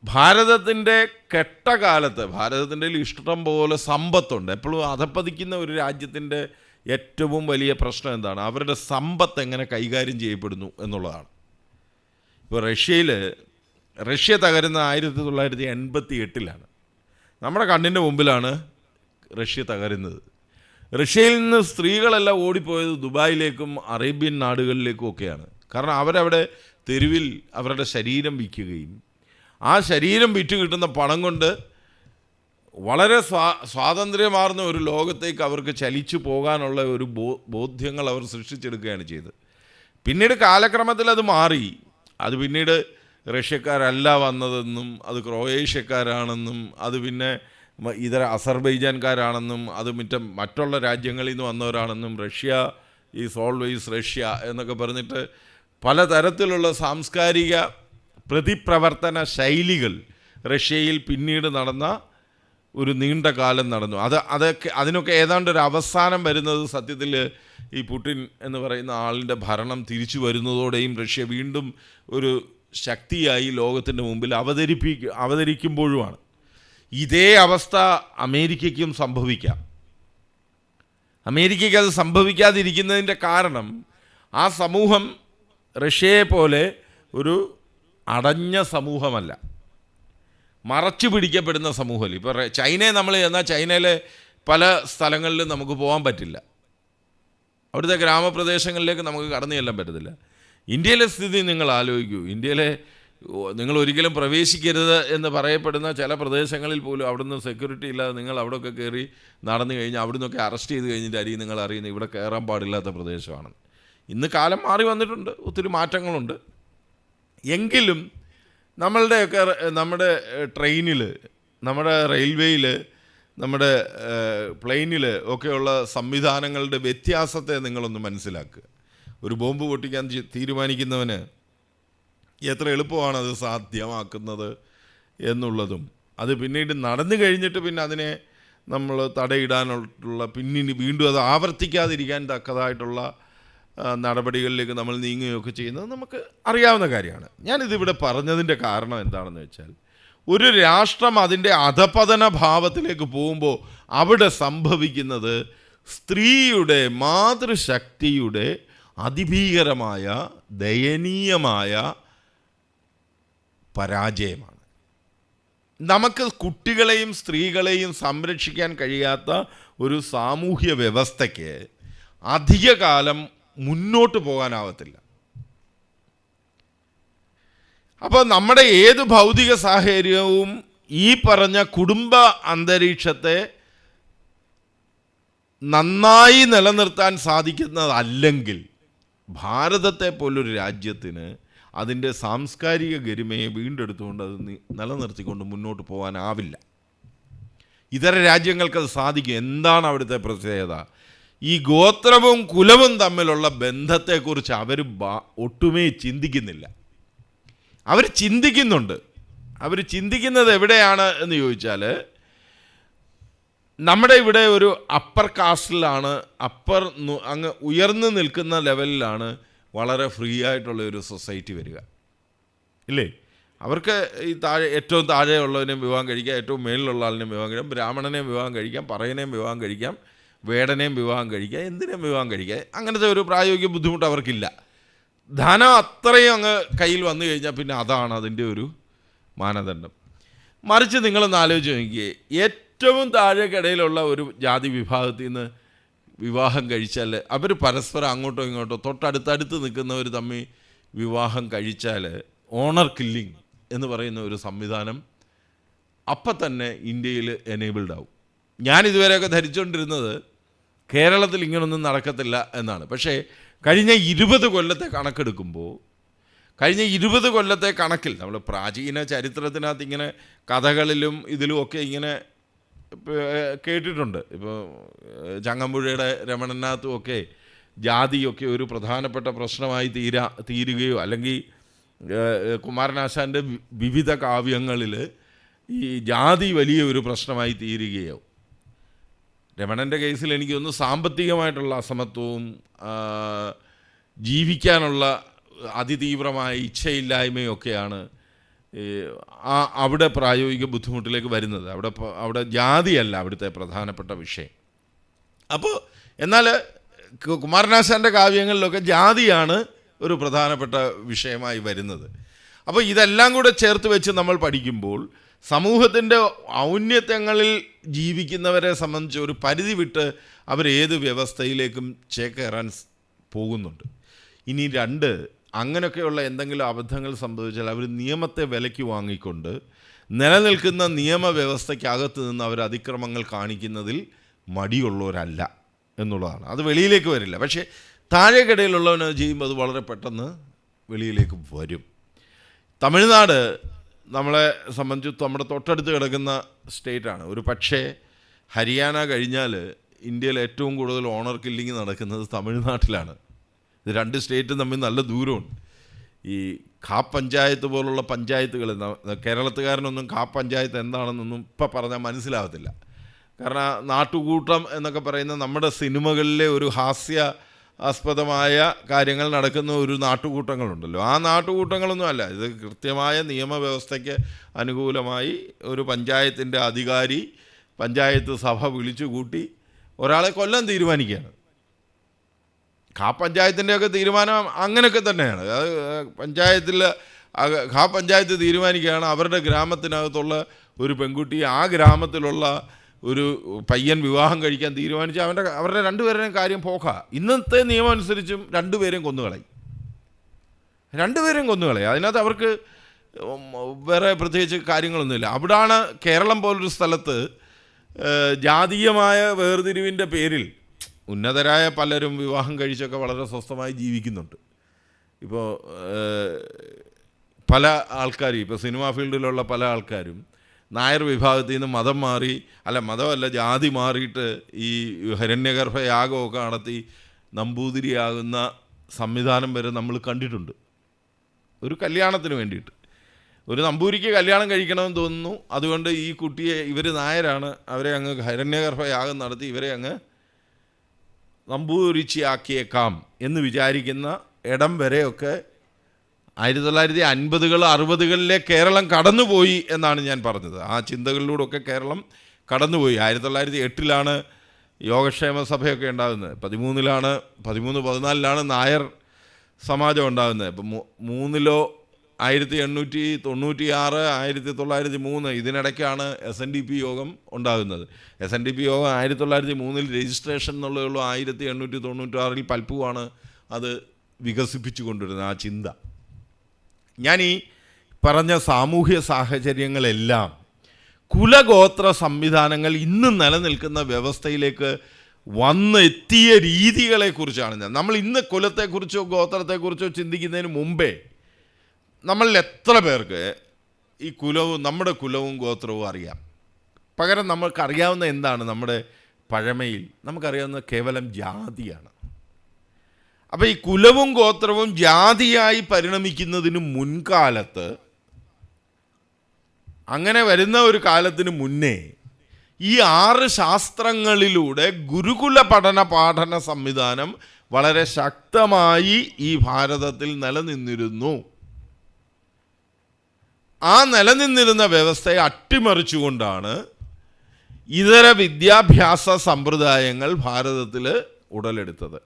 ഭാരതത്തിൻ്റെ കെട്ടകാലത്ത്, ഭാരതത്തിൻ്റെ ഇഷ്ടം പോലെ സമ്പത്തുണ്ട്. എപ്പോഴും അധപ്പതിക്കുന്ന ഒരു രാജ്യത്തിൻ്റെ ഏറ്റവും വലിയ പ്രശ്നം എന്താണ്? അവരുടെ സമ്പത്ത് എങ്ങനെ കൈകാര്യം ചെയ്യപ്പെടുന്നു എന്നുള്ളതാണ്. ഇപ്പോൾ റഷ്യ തകരുന്ന 1988 നമ്മുടെ കണ്ണിൻ്റെ മുമ്പിലാണ് റഷ്യ തകരുന്നത്. റഷ്യയിൽ നിന്ന് സ്ത്രീകളെല്ലാം ഓടിപ്പോയത് ദുബായിലേക്കും അറേബ്യൻ നാടുകളിലേക്കും ഒക്കെയാണ്. കാരണം അവരവിടെ തെരുവിൽ അവരുടെ ശരീരം വിൽക്കുകയും ആ ശരീരം വിറ്റ് കിട്ടുന്ന പണം കൊണ്ട് വളരെ സ്വാതന്ത്ര്യമാർന്ന ഒരു ലോകത്തേക്ക് അവർക്ക് ചലിച്ചു പോകാനുള്ള ഒരു ബോധ്യങ്ങൾ അവർ സൃഷ്ടിച്ചെടുക്കുകയാണ് ചെയ്തത്. പിന്നീട് കാലക്രമത്തിൽ അത് മാറി. അത് പിന്നീട് റഷ്യക്കാരല്ല വന്നതെന്നും അത് ക്രൊയേഷ്യക്കാരാണെന്നും അത് പിന്നെ ഇതര അസർബൈജാൻകാരാണെന്നും അത് മറ്റുള്ള രാജ്യങ്ങളിൽ നിന്ന് വന്നവരാണെന്നും റഷ്യ ഈസ് ഓൾവേസ് റഷ്യ എന്നൊക്കെ പറഞ്ഞിട്ട് പലതരത്തിലുള്ള സാംസ്കാരിക പ്രതിപ്രവർത്തന ശൈലികൾ റഷ്യയിൽ പിന്നീട് നടന്ന ഒരു നീണ്ട കാലം നടന്നു. അതിനൊക്കെ ഏതാണ്ട് ഒരു അവസാനം വരുന്നത് സത്യത്തിൽ ഈ പുടിൻ എന്ന് പറയുന്ന ആളിൻ്റെ ഭരണം തിരിച്ചു വരുന്നതോടെയും റഷ്യ വീണ്ടും ഒരു ശക്തിയായി ലോകത്തിൻ്റെ മുമ്പിൽ അവതരിക്കുമ്പോഴുമാണ്. ഇതേ അവസ്ഥ അമേരിക്കയ്ക്കും സംഭവിക്കാം. അമേരിക്കയ്ക്ക് അത് സംഭവിക്കാതിരിക്കുന്നതിൻ്റെ കാരണം ആ സമൂഹം റഷ്യയെ പോലെ ഒരു അടഞ്ഞ സമൂഹമല്ല, മറച്ചു പിടിക്കപ്പെടുന്ന സമൂഹമല്ല. ഇപ്പോൾ ചൈനയെ നമ്മൾ ചെന്നാൽ ചൈനയിലെ പല സ്ഥലങ്ങളിലും നമുക്ക് പോകാൻ പറ്റില്ല, അവിടുത്തെ ഗ്രാമപ്രദേശങ്ങളിലേക്ക് നമുക്ക് കടന്നു ചെല്ലാൻ പറ്റത്തില്ല. ഇന്ത്യയിലെ സ്ഥിതി നിങ്ങൾ ആലോചിക്കൂ. ഇന്ത്യയിലെ നിങ്ങൾ ഒരിക്കലും പ്രവേശിക്കരുത് എന്ന് പറയപ്പെടുന്ന ചില പ്രദേശങ്ങളിൽ പോലും അവിടുന്ന് സെക്യൂരിറ്റി ഇല്ലാതെ നിങ്ങൾ അവിടെയൊക്കെ കയറി നടന്നു കഴിഞ്ഞാൽ അവിടുന്നൊക്കെ അറസ്റ്റ് ചെയ്ത് കഴിഞ്ഞിട്ടായിരിക്കും നിങ്ങൾ അറിയുന്നത് ഇവിടെ കയറാൻ പാടില്ലാത്ത പ്രദേശമാണ്. ഇന്ന് കാലം മാറി വന്നിട്ടുണ്ട്, ഒത്തിരി മാറ്റങ്ങളുണ്ട്. എങ്കിലും നമ്മുടെ ട്രെയിനിൽ, നമ്മുടെ റെയിൽവേയിൽ, നമ്മുടെ പ്ലെയിനിൽ ഒക്കെയുള്ള സംവിധാനങ്ങളുടെ വ്യത്യാസത്തെ നിങ്ങളൊന്ന് മനസ്സിലാക്കുക. ഒരു ബോംബ് പൊട്ടിക്കാൻ തീരുമാനിക്കുന്നവന് എത്ര എളുപ്പമാണ് അത് സാധ്യമാക്കുന്നത് എന്നുള്ളതും, അത് പിന്നീട് നടന്നു കഴിഞ്ഞിട്ട് പിന്നെ അതിനെ നമ്മൾ തടയിടാനുള്ള വീണ്ടും അത് ആവർത്തിക്കാതിരിക്കാൻ തക്കതായിട്ടുള്ള നടപടികളിലേക്ക് നമ്മൾ നീങ്ങുകയൊക്കെ ചെയ്യുന്നത് നമുക്ക് അറിയാവുന്ന കാര്യമാണ്. ഞാനിതിവിടെ പറഞ്ഞതിൻ്റെ കാരണം എന്താണെന്ന് വെച്ചാൽ, ഒരു രാഷ്ട്രം അതിൻ്റെ അധപതന ഭാവത്തിലേക്ക് പോകുമ്പോൾ അവിടെ സംഭവിക്കുന്നത് സ്ത്രീയുടെ മാതൃശക്തിയുടെ അതിഭീകരമായ ദയനീയമായ പരാജയമാണ്. നമുക്ക് കുട്ടികളെയും സ്ത്രീകളെയും സംരക്ഷിക്കാൻ കഴിയാത്ത ഒരു സാമൂഹ്യ വ്യവസ്ഥയ്ക്ക് അധികകാലം മുന്നോട്ട് പോകാനാവത്തില്ല. അപ്പോൾ നമ്മുടെ ഏത് ഭൗതിക സാഹചര്യവും ഈ പറഞ്ഞ കുടുംബ അന്തരീക്ഷത്തെ നന്നായി നിലനിർത്താൻ സാധിക്കുന്നതല്ലെങ്കിൽ ഭാരതത്തെ പോലൊരു രാജ്യത്തിന് അതിൻ്റെ സാംസ്കാരിക ഗരിമയെ വീണ്ടെടുത്തുകൊണ്ട് അത് നിലനിർത്തിക്കൊണ്ട് മുന്നോട്ട് പോകാനാവില്ല. ഇതര രാജ്യങ്ങൾക്കത് സാധിക്കും. എന്താണ് അവിടുത്തെ പ്രത്യേകത? ഈ ഗോത്രവും കുലവും തമ്മിലുള്ള ബന്ധത്തെക്കുറിച്ച് അവർ ഒട്ടുമേ ചിന്തിക്കുന്നില്ല. അവർ ചിന്തിക്കുന്നുണ്ട്. അവർ ചിന്തിക്കുന്നത് എവിടെയാണ് എന്ന് ചോദിച്ചാൽ, നമ്മുടെ ഇവിടെ ഒരു അപ്പർ കാസ്റ്റിലാണ്, അങ്ങ് ഉയർന്നു നിൽക്കുന്ന ലെവലിലാണ് വളരെ ഫ്രീ ആയിട്ടുള്ള ഒരു സൊസൈറ്റി വരിക, ഇല്ലേ? അവർക്ക് ഈ ഏറ്റവും താഴെയുള്ളവനെയും വിവാഹം കഴിക്കാം, ഏറ്റവും മേളിലുള്ള ആളിനെയും വിവാഹം കഴിക്കാം, ബ്രാഹ്മണനെയും വിവാഹം കഴിക്കാം, പറയനെയും വിവാഹം കഴിക്കാം, വേടനെയും വിവാഹം കഴിക്കുക, എന്തിനേയും വിവാഹം കഴിക്കുക. അങ്ങനത്തെ ഒരു പ്രായോഗിക ബുദ്ധിമുട്ട് അവർക്കില്ല. ധനം അത്രയും അങ്ങ് കയ്യിൽ വന്നു കഴിഞ്ഞാൽ പിന്നെ അതാണ് അതിൻ്റെ ഒരു മാനദണ്ഡം. മറിച്ച് നിങ്ങളൊന്ന് ആലോചിച്ച് നോക്കിയേ, ഏറ്റവും താഴേക്കിടയിലുള്ള ഒരു ജാതി വിഭാഗത്തിൽ നിന്ന് വിവാഹം കഴിച്ചാൽ അവർ പരസ്പരം അങ്ങോട്ടോ ഇങ്ങോട്ടോ തൊട്ടടുത്തടുത്ത് നിൽക്കുന്നവർ തമ്മിൽ വിവാഹം കഴിച്ചാൽ ഓണർ കില്ലിങ് എന്ന് പറയുന്ന ഒരു സംവിധാനം അപ്പം തന്നെ ഇന്ത്യയിൽ എനേബിൾഡ് ആവും. ഞാനിതുവരെയൊക്കെ ധരിച്ചുകൊണ്ടിരുന്നത് കേരളത്തിൽ ഇങ്ങനൊന്നും നടക്കത്തില്ല എന്നാണ്. പക്ഷേ കഴിഞ്ഞ 20 കൊല്ലത്തെ കണക്കെടുക്കുമ്പോൾ, കഴിഞ്ഞ 20 കൊല്ലത്തെ കണക്കിൽ നമ്മൾ പ്രാചീന ചരിത്രത്തിനകത്ത് ഇങ്ങനെ കഥകളിലും ഇതിലുമൊക്കെ ഇങ്ങനെ കേട്ടിട്ടുണ്ട്. ഇപ്പോൾ ചങ്ങമ്പുഴയുടെ രമണനകത്തുമൊക്കെ ജാതിയൊക്കെ ഒരു പ്രധാനപ്പെട്ട പ്രശ്നമായി തീരുകയോ അല്ലെങ്കിൽ കുമാരനാശാൻ്റെ വിവിധ കാവ്യങ്ങളിൽ ഈ ജാതി വലിയ ഒരു പ്രശ്നമായി തീരുകയോ. രമണൻ്റെ കേസിൽ എനിക്കൊന്ന് സാമ്പത്തികമായിട്ടുള്ള അസമത്വവും ജീവിക്കാനുള്ള അതിതീവ്രമായ ഇച്ഛയില്ലായ്മയും ഒക്കെയാണ് അവിടെ പ്രായോഗിക ബുദ്ധിമുട്ടിലേക്ക് വരുന്നത്. അവിടെ ജാതിയല്ല അവിടുത്തെ പ്രധാനപ്പെട്ട വിഷയം. അപ്പോൾ എന്നാൽ കുമാരനാശാൻ്റെ കാവ്യങ്ങളിലൊക്കെ ജാതിയാണ് ഒരു പ്രധാനപ്പെട്ട വിഷയമായി വരുന്നത്. അപ്പോൾ ഇതെല്ലാം കൂടെ ചേർത്ത് വെച്ച് നമ്മൾ പഠിക്കുമ്പോൾ സമൂഹത്തിൻ്റെ ഔന്നത്യങ്ങളിൽ ജീവിക്കുന്നവരെ സംബന്ധിച്ച് ഒരു പരിധി വിട്ട് അവരേത് വ്യവസ്ഥയിലേക്കും ചേക്കേറാൻ പോകുന്നുണ്ട്. ഇനി 2, അങ്ങനെയൊക്കെയുള്ള എന്തെങ്കിലും അബദ്ധങ്ങൾ സംഭവിച്ചാൽ അവർ നിയമത്തെ വിലയ്ക്ക് വാങ്ങിക്കൊണ്ട് നിലനിൽക്കുന്ന നിയമവ്യവസ്ഥയ്ക്കകത്ത് നിന്ന് അവർ അതിക്രമങ്ങൾ കാണിക്കുന്നതിൽ മടിയുള്ളവരല്ല എന്നുള്ളതാണ്. അത് വെളിയിലേക്ക് വരില്ല. പക്ഷേ താഴേക്കിടയിലുള്ളവന് ചെയ്യുമ്പോൾ അത് വളരെ പെട്ടെന്ന് വെളിയിലേക്ക് വരും. തമിഴ്നാട് നമ്മളെ സംബന്ധിച്ച് നമ്മുടെ തൊട്ടടുത്ത് കിടക്കുന്ന സ്റ്റേറ്റാണ്. ഒരു പക്ഷേ ഹരിയാന കഴിഞ്ഞാൽ ഇന്ത്യയിൽ ഏറ്റവും കൂടുതൽ ഓണർ കില്ലിങ് നടക്കുന്നത് തമിഴ്നാട്ടിലാണ്. ഇത് 2 സ്റ്റേറ്റും തമ്മിൽ നല്ല ദൂരമുണ്ട്. ഈ പഞ്ചായത്ത് പോലുള്ള പഞ്ചായത്തുകൾ, കേരളത്തുകാരനൊന്നും പഞ്ചായത്ത് എന്താണെന്നൊന്നും ഇപ്പം പറഞ്ഞാൽ മനസ്സിലാകത്തില്ല. കാരണം നാട്ടുകൂട്ടം എന്നൊക്കെ പറയുന്ന നമ്മുടെ സിനിമകളിലെ ഒരു ഹാസ്യാസ്പദമായ കാര്യങ്ങൾ നടക്കുന്ന ഒരു നാട്ടുകൂട്ടങ്ങളുണ്ടല്ലോ, ആ നാട്ടുകൂട്ടങ്ങളൊന്നും അല്ല ഇത്. കൃത്യമായ നിയമവ്യവസ്ഥയ്ക്ക് അനുകൂലമായി ഒരു പഞ്ചായത്തിൻ്റെ അധികാരി പഞ്ചായത്ത് സഭ വിളിച്ചു കൂട്ടി ഒരാളെ കൊല്ലാൻ തീരുമാനിക്കുകയാണ്. പഞ്ചായത്തിൻ്റെയൊക്കെ തീരുമാനം അങ്ങനെയൊക്കെ തന്നെയാണ്. അത് പഞ്ചായത്ത് തീരുമാനിക്കുകയാണ് അവരുടെ ഗ്രാമത്തിനകത്തുള്ള ഒരു പെൺകുട്ടി ആ ഗ്രാമത്തിലുള്ള ഒരു പയ്യൻ വിവാഹം കഴിക്കാൻ തീരുമാനിച്ച് അവരുടെ രണ്ടുപേരുടെയും കാര്യം പോക്ക. ഇന്നത്തെ നിയമം അനുസരിച്ചും രണ്ടുപേരെയും കൊന്നുകളയും. അതിനകത്ത് അവർക്ക് വേറെ പ്രത്യേകിച്ച് കാര്യങ്ങളൊന്നുമില്ല. അവിടാണ് കേരളം പോലൊരു സ്ഥലത്ത് ജാതീയമായ വേർതിരിവിൻ്റെ പേരിൽ ഉന്നതരായ പലരും വിവാഹം കഴിച്ചൊക്കെ വളരെ സ്വസ്ഥമായി ജീവിക്കുന്നുണ്ട്. ഇപ്പോൾ പല ആൾക്കാരും, ഇപ്പോൾ സിനിമാ ഫീൽഡിലുള്ള പല ആൾക്കാരും നായർ വിഭാഗത്തിൽ നിന്ന് മതമല്ല ജാതി മാറിയിട്ട് ഈ ഹിരണ്യഗർഭ യാഗമൊക്കെ നടത്തി നമ്പൂതിരിയാകുന്ന സംവിധാനം വരെ നമ്മൾ കണ്ടിട്ടുണ്ട്. ഒരു കല്യാണത്തിന് വേണ്ടിയിട്ട് ഒരു നമ്പൂരിക്ക് കല്യാണം കഴിക്കണമെന്ന് തോന്നുന്നു, അതുകൊണ്ട് ഈ കുട്ടിയെ ഇവർ നായരാണ്, അവരെ അങ്ങ് ഹിരണ്യഗർഭ യാഗം നടത്തി ഇവരെ അങ്ങ് നമ്പൂരിച്ചിയാക്കിയേക്കാം എന്ന് വിചാരിക്കുന്ന ഇടം വരെയൊക്കെ 1950 60 കേരളം കടന്നുപോയി എന്നാണ് ഞാൻ പറഞ്ഞത്. ആ ചിന്തകളിലൂടെയൊക്കെ കേരളം കടന്നുപോയി. 1908 യോഗക്ഷേമ സഭയൊക്കെ ഉണ്ടാകുന്നത്, 14 നായർ സമാജം ഉണ്ടാകുന്നത്. ഇപ്പം 3 1896 1903 ഇതിനിടയ്ക്കാണ് SNDP യോഗം ഉണ്ടാകുന്നത്. SNDP യോഗം 1903 രജിസ്ട്രേഷൻ എന്നുള്ളതുള്ളൂ. 1896 പൽപ്പുവാണ് അത് വികസിപ്പിച്ചു കൊണ്ടിരുന്നത് ആ ചിന്ത. ഞാൻ ഈ പറഞ്ഞ സാമൂഹ്യ സാഹചര്യങ്ങളെല്ലാം കുലഗോത്ര സംവിധാനങ്ങൾ ഇന്ന് നിലനിൽക്കുന്ന വ്യവസ്ഥയിലേക്ക് വന്നെത്തിയ രീതികളെക്കുറിച്ചാണ് നമ്മൾ ഇന്ന് കുലത്തെക്കുറിച്ചോ ഗോത്രത്തെക്കുറിച്ചോ ചിന്തിക്കുന്നതിന് മുമ്പേ നമ്മളിൽ എത്ര പേർക്ക് ഈ നമ്മുടെ കുലവും ഗോത്രവും അറിയാം? പകരം നമുക്കറിയാവുന്ന എന്താണ്? നമ്മുടെ പഴമയിൽ നമുക്കറിയാവുന്ന കേവലം ജാതിയാണ്. അപ്പോൾ ഈ കുലവും ഗോത്രവും ജാതിയായി പരിണമിക്കുന്നതിന് മുൻകാലത്ത്, അങ്ങനെ വരുന്ന ഒരു കാലത്തിന് മുന്നേ ഈ 6 ശാസ്ത്രങ്ങളിലൂടെ ഗുരുകുല പാഠന സംവിധാനം വളരെ ശക്തമായി ഈ ഭാരതത്തിൽ നിലനിന്നിരുന്നു. ആ നിലനിന്നിരുന്ന വ്യവസ്ഥയെ അട്ടിമറിച്ചുകൊണ്ടാണ് ഇതര വിദ്യാഭ്യാസ സമ്പ്രദായങ്ങൾ ഭാരതത്തിൽ ഉടലെടുത്തത്.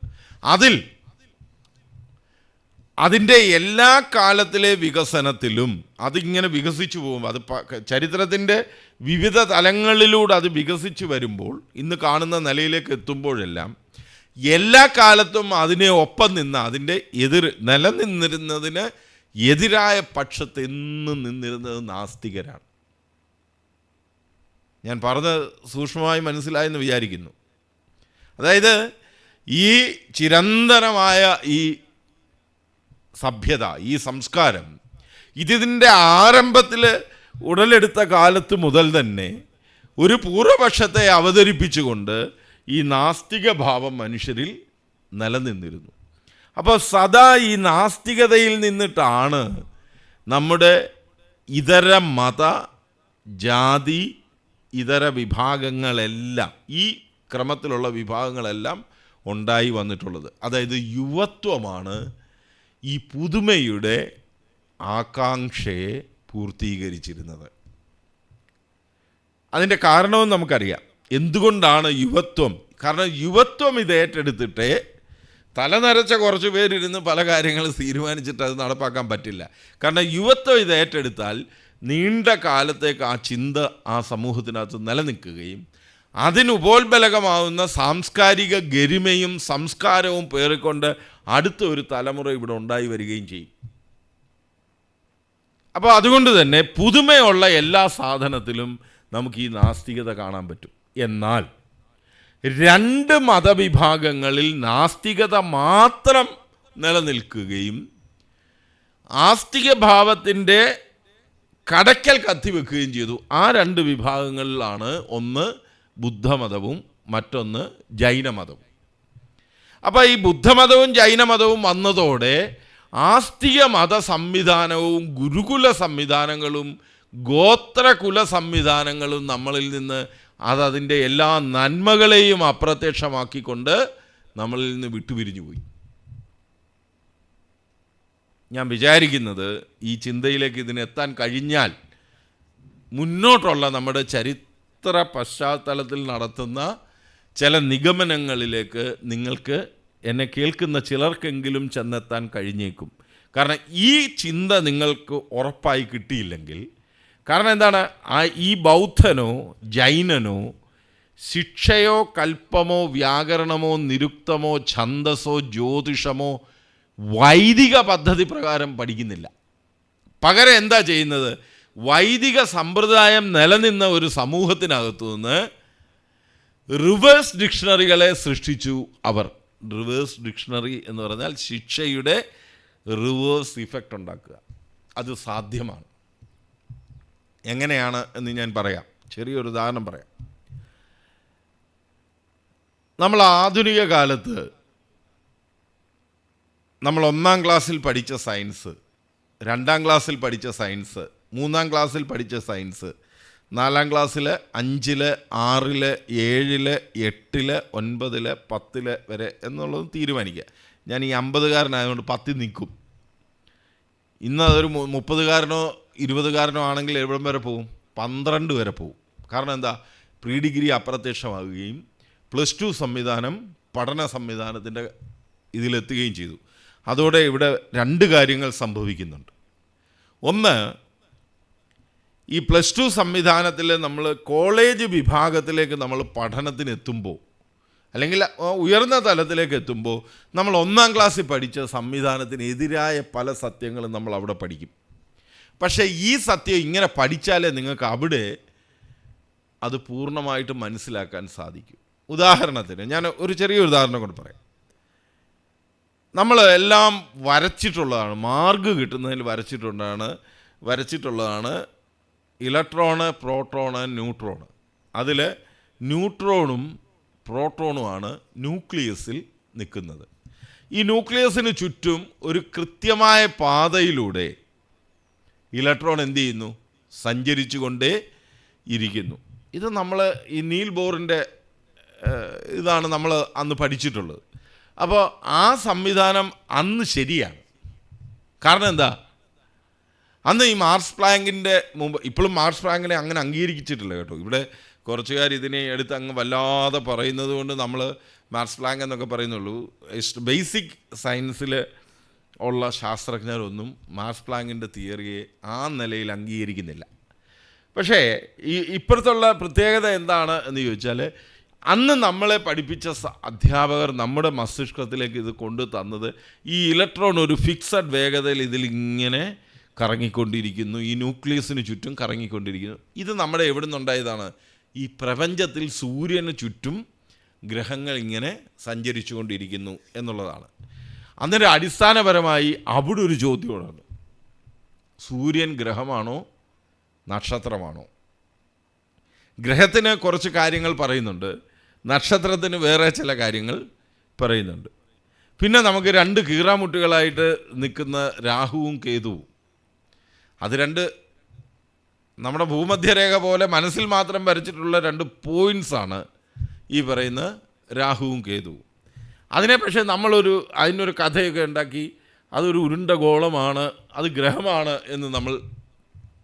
അതിൻ്റെ എല്ലാ കാലത്തിലെ വികസനത്തിലും അതിങ്ങനെ വികസിച്ചു പോകും. അത് ചരിത്രത്തിൻ്റെ വിവിധ തലങ്ങളിലൂടെ അത് വികസിച്ചു വരുമ്പോൾ, ഇന്ന് കാണുന്ന നിലയിലേക്ക് എത്തുമ്പോഴെല്ലാം എല്ലാ കാലത്തും അതിനെ ഒപ്പം നിന്ന് അതിൻ്റെ നിലനിന്നിരുന്നതിന് എതിരായ പക്ഷത്ത് എന്നും നിന്നിരുന്നത് നാസ്തികരാണ്. ഞാൻ പറഞ്ഞത് സൂക്ഷ്മമായി മനസ്സിലായെന്ന് വിചാരിക്കുന്നു. അതായത് ഈ ചിരന്തനമായ ഈ സഭ്യത, ഈ സംസ്കാരം ഇതിൻ്റെ ആരംഭത്തിൽ ഉടലെടുത്ത കാലത്ത് മുതൽ തന്നെ ഒരു പൂർവപക്ഷത്തെ അവതരിപ്പിച്ചുകൊണ്ട് ഈ നാസ്തിക ഭാവം മനുഷ്യരിൽ നിലനിന്നിരുന്നു. അപ്പോൾ സദാ ഈ നാസ്തികതയിൽ നിന്നിട്ടാണ് നമ്മുടെ ഇതര മത ജാതി ഇതര വിഭാഗങ്ങളെല്ലാം, ഈ ക്രമത്തിലുള്ള വിഭാഗങ്ങളെല്ലാം ഉണ്ടായി വന്നിട്ടുള്ളത്. അതായത് യുവത്വമാണ് ഈ പുതുമയുടെ ആകാംക്ഷയെ പൂർത്തീകരിച്ചിരുന്നത്. അതിൻ്റെ കാരണവും നമുക്കറിയാം. എന്തുകൊണ്ടാണ് യുവത്വം? കാരണം യുവത്വം ഇത് ഏറ്റെടുത്തിട്ടേ തലനരച്ച കുറച്ച് പേരിരുന്ന് പല കാര്യങ്ങളും തീരുമാനിച്ചിട്ട് അത് നടപ്പാക്കാൻ പറ്റില്ല. കാരണം യുവത്വം ഇത് ഏറ്റെടുത്താൽ നീണ്ട കാലത്തേക്ക് ആ ചിന്ത ആ സമൂഹത്തിനകത്ത് നിലനിൽക്കുകയും അതിനുപോത്ബലകമാവുന്ന സാംസ്കാരിക ഗരിമയും സംസ്കാരവും പേറിക്കൊണ്ട് അടുത്ത ഒരു തലമുറ ഇവിടെ ഉണ്ടായി വരികയും ചെയ്യും. അപ്പോൾ അതുകൊണ്ട് തന്നെ പുതുമയുള്ള എല്ലാ സാധനത്തിലും നമുക്ക് ഈ നാസ്തികത കാണാൻ പറ്റും. എന്നാൽ 2 മതവിഭാഗങ്ങളിൽ നാസ്തികത മാത്രം നിലനിൽക്കുകയും ആസ്തിക ഭാവത്തിൻ്റെ കടക്കൽ കത്തിവെക്കുകയും ചെയ്തു. ആ 2 വിഭാഗങ്ങളിലാണ് ഒന്ന് ബുദ്ധമതവും മറ്റൊന്ന് ജൈനമതവും. അപ്പോൾ ഈ ബുദ്ധമതവും ജൈനമതവും വന്നതോടെ ആസ്തിക മത സംവിധാനവും ഗുരുകുല സംവിധാനങ്ങളും ഗോത്രകുല സംവിധാനങ്ങളും നമ്മളിൽ നിന്ന് അതിൻ്റെ എല്ലാ നന്മകളെയും അപ്രത്യക്ഷമാക്കിക്കൊണ്ട് നമ്മളിൽ നിന്ന് വിട്ടുപിരിഞ്ഞു പോയി. ഞാൻ വിചാരിക്കുന്നത് ഈ ചിന്തയിലേക്ക് ഇതിനെത്താൻ കഴിഞ്ഞാൽ മുന്നോട്ടുള്ള നമ്മുടെ ചരിത്ര പശ്ചാത്തലത്തിൽ നടത്തുന്ന ചില നിഗമനങ്ങളിലേക്ക് നിങ്ങൾക്ക്, എന്നെ കേൾക്കുന്ന ചിലർക്കെങ്കിലും ചെന്നെത്താൻ കഴിഞ്ഞേക്കും. കാരണം ഈ ചിന്ത നിങ്ങൾക്ക് ഉറപ്പായി കിട്ടിയില്ലെങ്കിൽ, കാരണം എന്താണ്, ഈ ബൗദ്ധനോ ജൈനനോ ശിക്ഷയോ കൽപ്പമോ വ്യാകരണമോ നിരുക്തമോ ഛന്ദസ്സോ ജ്യോതിഷമോ വൈദിക പദ്ധതി പ്രകാരം പഠിക്കുന്നില്ല. പകരം എന്താ ചെയ്യുന്നത്, വൈദിക സമ്പ്രദായം നിലനിന്ന ഒരു സമൂഹത്തിനകത്തു നിന്ന് റിവേഴ്സ് ഡിക്ഷണറികളെ സൃഷ്ടിച്ചു അവർ. റിവേഴ്സ് ഡിക്ഷണറി എന്ന് പറഞ്ഞാൽ ശിക്ഷയുടെ റിവേഴ്സ് ഇഫക്റ്റ് ഉണ്ടാക്കുക. അത് സാധ്യമാണ്. എങ്ങനെയാണ് എന്ന് ഞാൻ പറയാം. ചെറിയൊരു ഉദാഹരണം പറയാം. നമ്മൾ ആധുനിക കാലത്ത് നമ്മൾ 1-ാം ക്ലാസ്സിൽ പഠിച്ച സയൻസ്, 2-ാം ക്ലാസ്സിൽ പഠിച്ച സയൻസ്, 3-ാം ക്ലാസ്സിൽ പഠിച്ച സയൻസ്, 4-ാം ക്ലാസ്സിൽ, 5-ൽ, 6-ൽ, 7-ൽ, 8-ൽ, 9-ൽ, 10-ൽ വരെ എന്നുള്ളത് തീരുമാനിക്കുക. ഞാൻ ഈ 50-കാരനായതുകൊണ്ട് 10 നിൽക്കും. ഇന്ന് അതൊരു 30-കാരനോ 20-കാരനോ ആണെങ്കിൽ എവിടം വരെ പോവും? 12 വരെ പോവും. കാരണം എന്താ, പ്രീ ഡിഗ്രി അപ്രത്യക്ഷമാകുകയും +2 സംവിധാനം പഠന സംവിധാനത്തിൻ്റെ ഇതിലെത്തുകയും ചെയ്തു. അതോടെ ഇവിടെ 2 കാര്യങ്ങൾ സംഭവിക്കുന്നുണ്ട്. ഒന്ന്, ഈ +2 സംവിധാനത്തിൽ നമ്മൾ കോളേജ് വിഭാഗത്തിലേക്ക് നമ്മൾ പഠനത്തിനെത്തുമ്പോൾ, അല്ലെങ്കിൽ ഉയർന്ന തലത്തിലേക്ക് എത്തുമ്പോൾ, നമ്മൾ 1-ാം ക്ലാസ്സിൽ പഠിച്ച സംവിധാനത്തിനെതിരായ പല സത്യങ്ങളും നമ്മൾ അവിടെ പഠിക്കും. പക്ഷേ ഈ സത്യം ഇങ്ങനെ പഠിച്ചാലേ നിങ്ങൾക്ക് അവിടെ അത് പൂർണ്ണമായിട്ട് മനസ്സിലാക്കാൻ സാധിക്കും. ഉദാഹരണത്തിന് ഞാൻ ഒരു ചെറിയൊരു ഉദാഹരണം കൊണ്ട് പറയാം. നമ്മൾ എല്ലാം വരച്ചിട്ടുള്ളതാണ്, മാർക്ക് കിട്ടുന്നതിൽ വരച്ചിട്ടുള്ളതാണ് ഇലക്ട്രോണ്, പ്രോട്ടോണ്, ന്യൂട്രോണ്. അതിൽ ന്യൂട്രോണും പ്രോട്ടോണുമാണ് ന്യൂക്ലിയസിൽ നിൽക്കുന്നത്. ഈ ന്യൂക്ലിയസിന് ചുറ്റും ഒരു കൃത്യമായ പാതയിലൂടെ ഇലക്ട്രോൺ എന്ത് ചെയ്യുന്നു? സഞ്ചരിച്ചു കൊണ്ടേ ഇരിക്കുന്നു. ഇത് നമ്മൾ ഈ നീൽ ബോറിൻ്റെ ഇതാണ് നമ്മൾ അന്ന് പഠിച്ചിട്ടുള്ളത്. അപ്പോൾ ആ സംവിധാനം അന്ന് ശരിയാണ്. കാരണം എന്താ, അന്ന് ഈ മാർസ് പ്ലാങ്കിൻ്റെ മുമ്പ്, ഇപ്പോഴും മാർസ് പ്ലാങ്കിനെ അങ്ങനെ അംഗീകരിച്ചിട്ടില്ല കേട്ടോ. ഇവിടെ കുറച്ചുകാർ ഇതിനെ എടുത്ത് അങ്ങ് വല്ലാതെ പറയുന്നത് കൊണ്ട് നമ്മൾ മാർസ് പ്ലാങ്ക് എന്നൊക്കെ പറയുന്നുള്ളൂ. ബേസിക് സയൻസിൽ ഉള്ള ശാസ്ത്രജ്ഞരൊന്നും മാർസ് പ്ലാങ്കിൻ്റെ തിയറിയെ ആ നിലയിൽ അംഗീകരിക്കുന്നില്ല. പക്ഷേ ഇപ്പോഴത്തുള്ള പ്രത്യേകത എന്താണ് എന്ന് ചോദിച്ചാൽ, അന്ന് നമ്മളെ പഠിപ്പിച്ച അധ്യാപകർ നമ്മുടെ മസ്തിഷ്കത്തിലേക്ക് ഇത് കൊണ്ടു തന്നത് ഈ ഇലക്ട്രോൺ ഒരു ഫിക്സഡ് വേഗതയിൽ ഇതിലിങ്ങനെ കറങ്ങിക്കൊണ്ടിരിക്കുന്നു, ഈ ന്യൂക്ലിയസിന് ചുറ്റും കറങ്ങിക്കൊണ്ടിരിക്കുന്നു. ഇത് നമ്മുടെ എവിടെ നിന്നുണ്ടായതാണ്? ഈ പ്രപഞ്ചത്തിൽ സൂര്യന് ചുറ്റും ഗ്രഹങ്ങൾ ഇങ്ങനെ സഞ്ചരിച്ചു കൊണ്ടിരിക്കുന്നു എന്നുള്ളതാണ്. അന്നേരം അടിസ്ഥാനപരമായി അവിടെ ഒരു ചോദ്യമാണ്, സൂര്യൻ ഗ്രഹമാണോ നക്ഷത്രമാണോ? ഗ്രഹത്തിന് കുറച്ച് കാര്യങ്ങൾ പറയുന്നുണ്ട്, നക്ഷത്രത്തിന് വേറെ ചില കാര്യങ്ങൾ പറയുന്നുണ്ട്. പിന്നെ നമുക്ക് 2 കീറാമുട്ടുകളായിട്ട് നിൽക്കുന്ന രാഹുവും കേതുവും, അത് 2 നമ്മുടെ ഭൂമധ്യരേഖ പോലെ മനസ്സിൽ മാത്രം വരച്ചിട്ടുള്ള 2 പോയിൻറ്റ്സാണ് ഈ പറയുന്ന രാഹുവും കേതുവും. അതിനെ പക്ഷേ അതിനൊരു കഥയൊക്കെ ഉണ്ടാക്കി അതൊരു ഉരുണ്ട ഗോളമാണ്, അത് ഗ്രഹമാണ് എന്ന് നമ്മൾ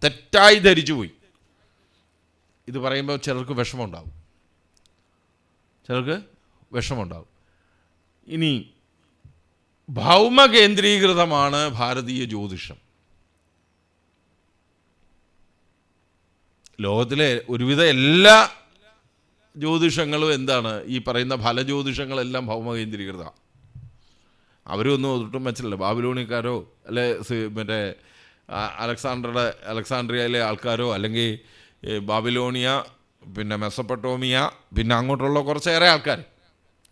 തെറ്റായി ധരിച്ചു പോയി. ഇത് പറയുമ്പോൾ ചിലർക്ക് വിഷമമുണ്ടാവും. ഇനി ഭൗമ കേന്ദ്രീകൃതമാണ് ഭാരതീയ ജ്യോതിഷം. ലോകത്തിലെ ഒരുവിധ എല്ലാ ജ്യോതിഷങ്ങളും എന്താണ്, ഈ പറയുന്ന ഫലജ്യോതിഷങ്ങളെല്ലാം ഭൗമ കേന്ദ്രീകൃതമാണ്. അവരൊന്നും ഒട്ടും വെച്ചിട്ടില്ല. ബാബിലോണിക്കാരോ അല്ലെ മറ്റേ അലക്സാണ്ട്രിയയിലെ ആൾക്കാരോ, അല്ലെങ്കിൽ ബാബിലോണിയ, പിന്നെ മെസപ്പൊട്ടോമിയ, പിന്നെ അങ്ങോട്ടുള്ള കുറച്ചേറെ ആൾക്കാർ,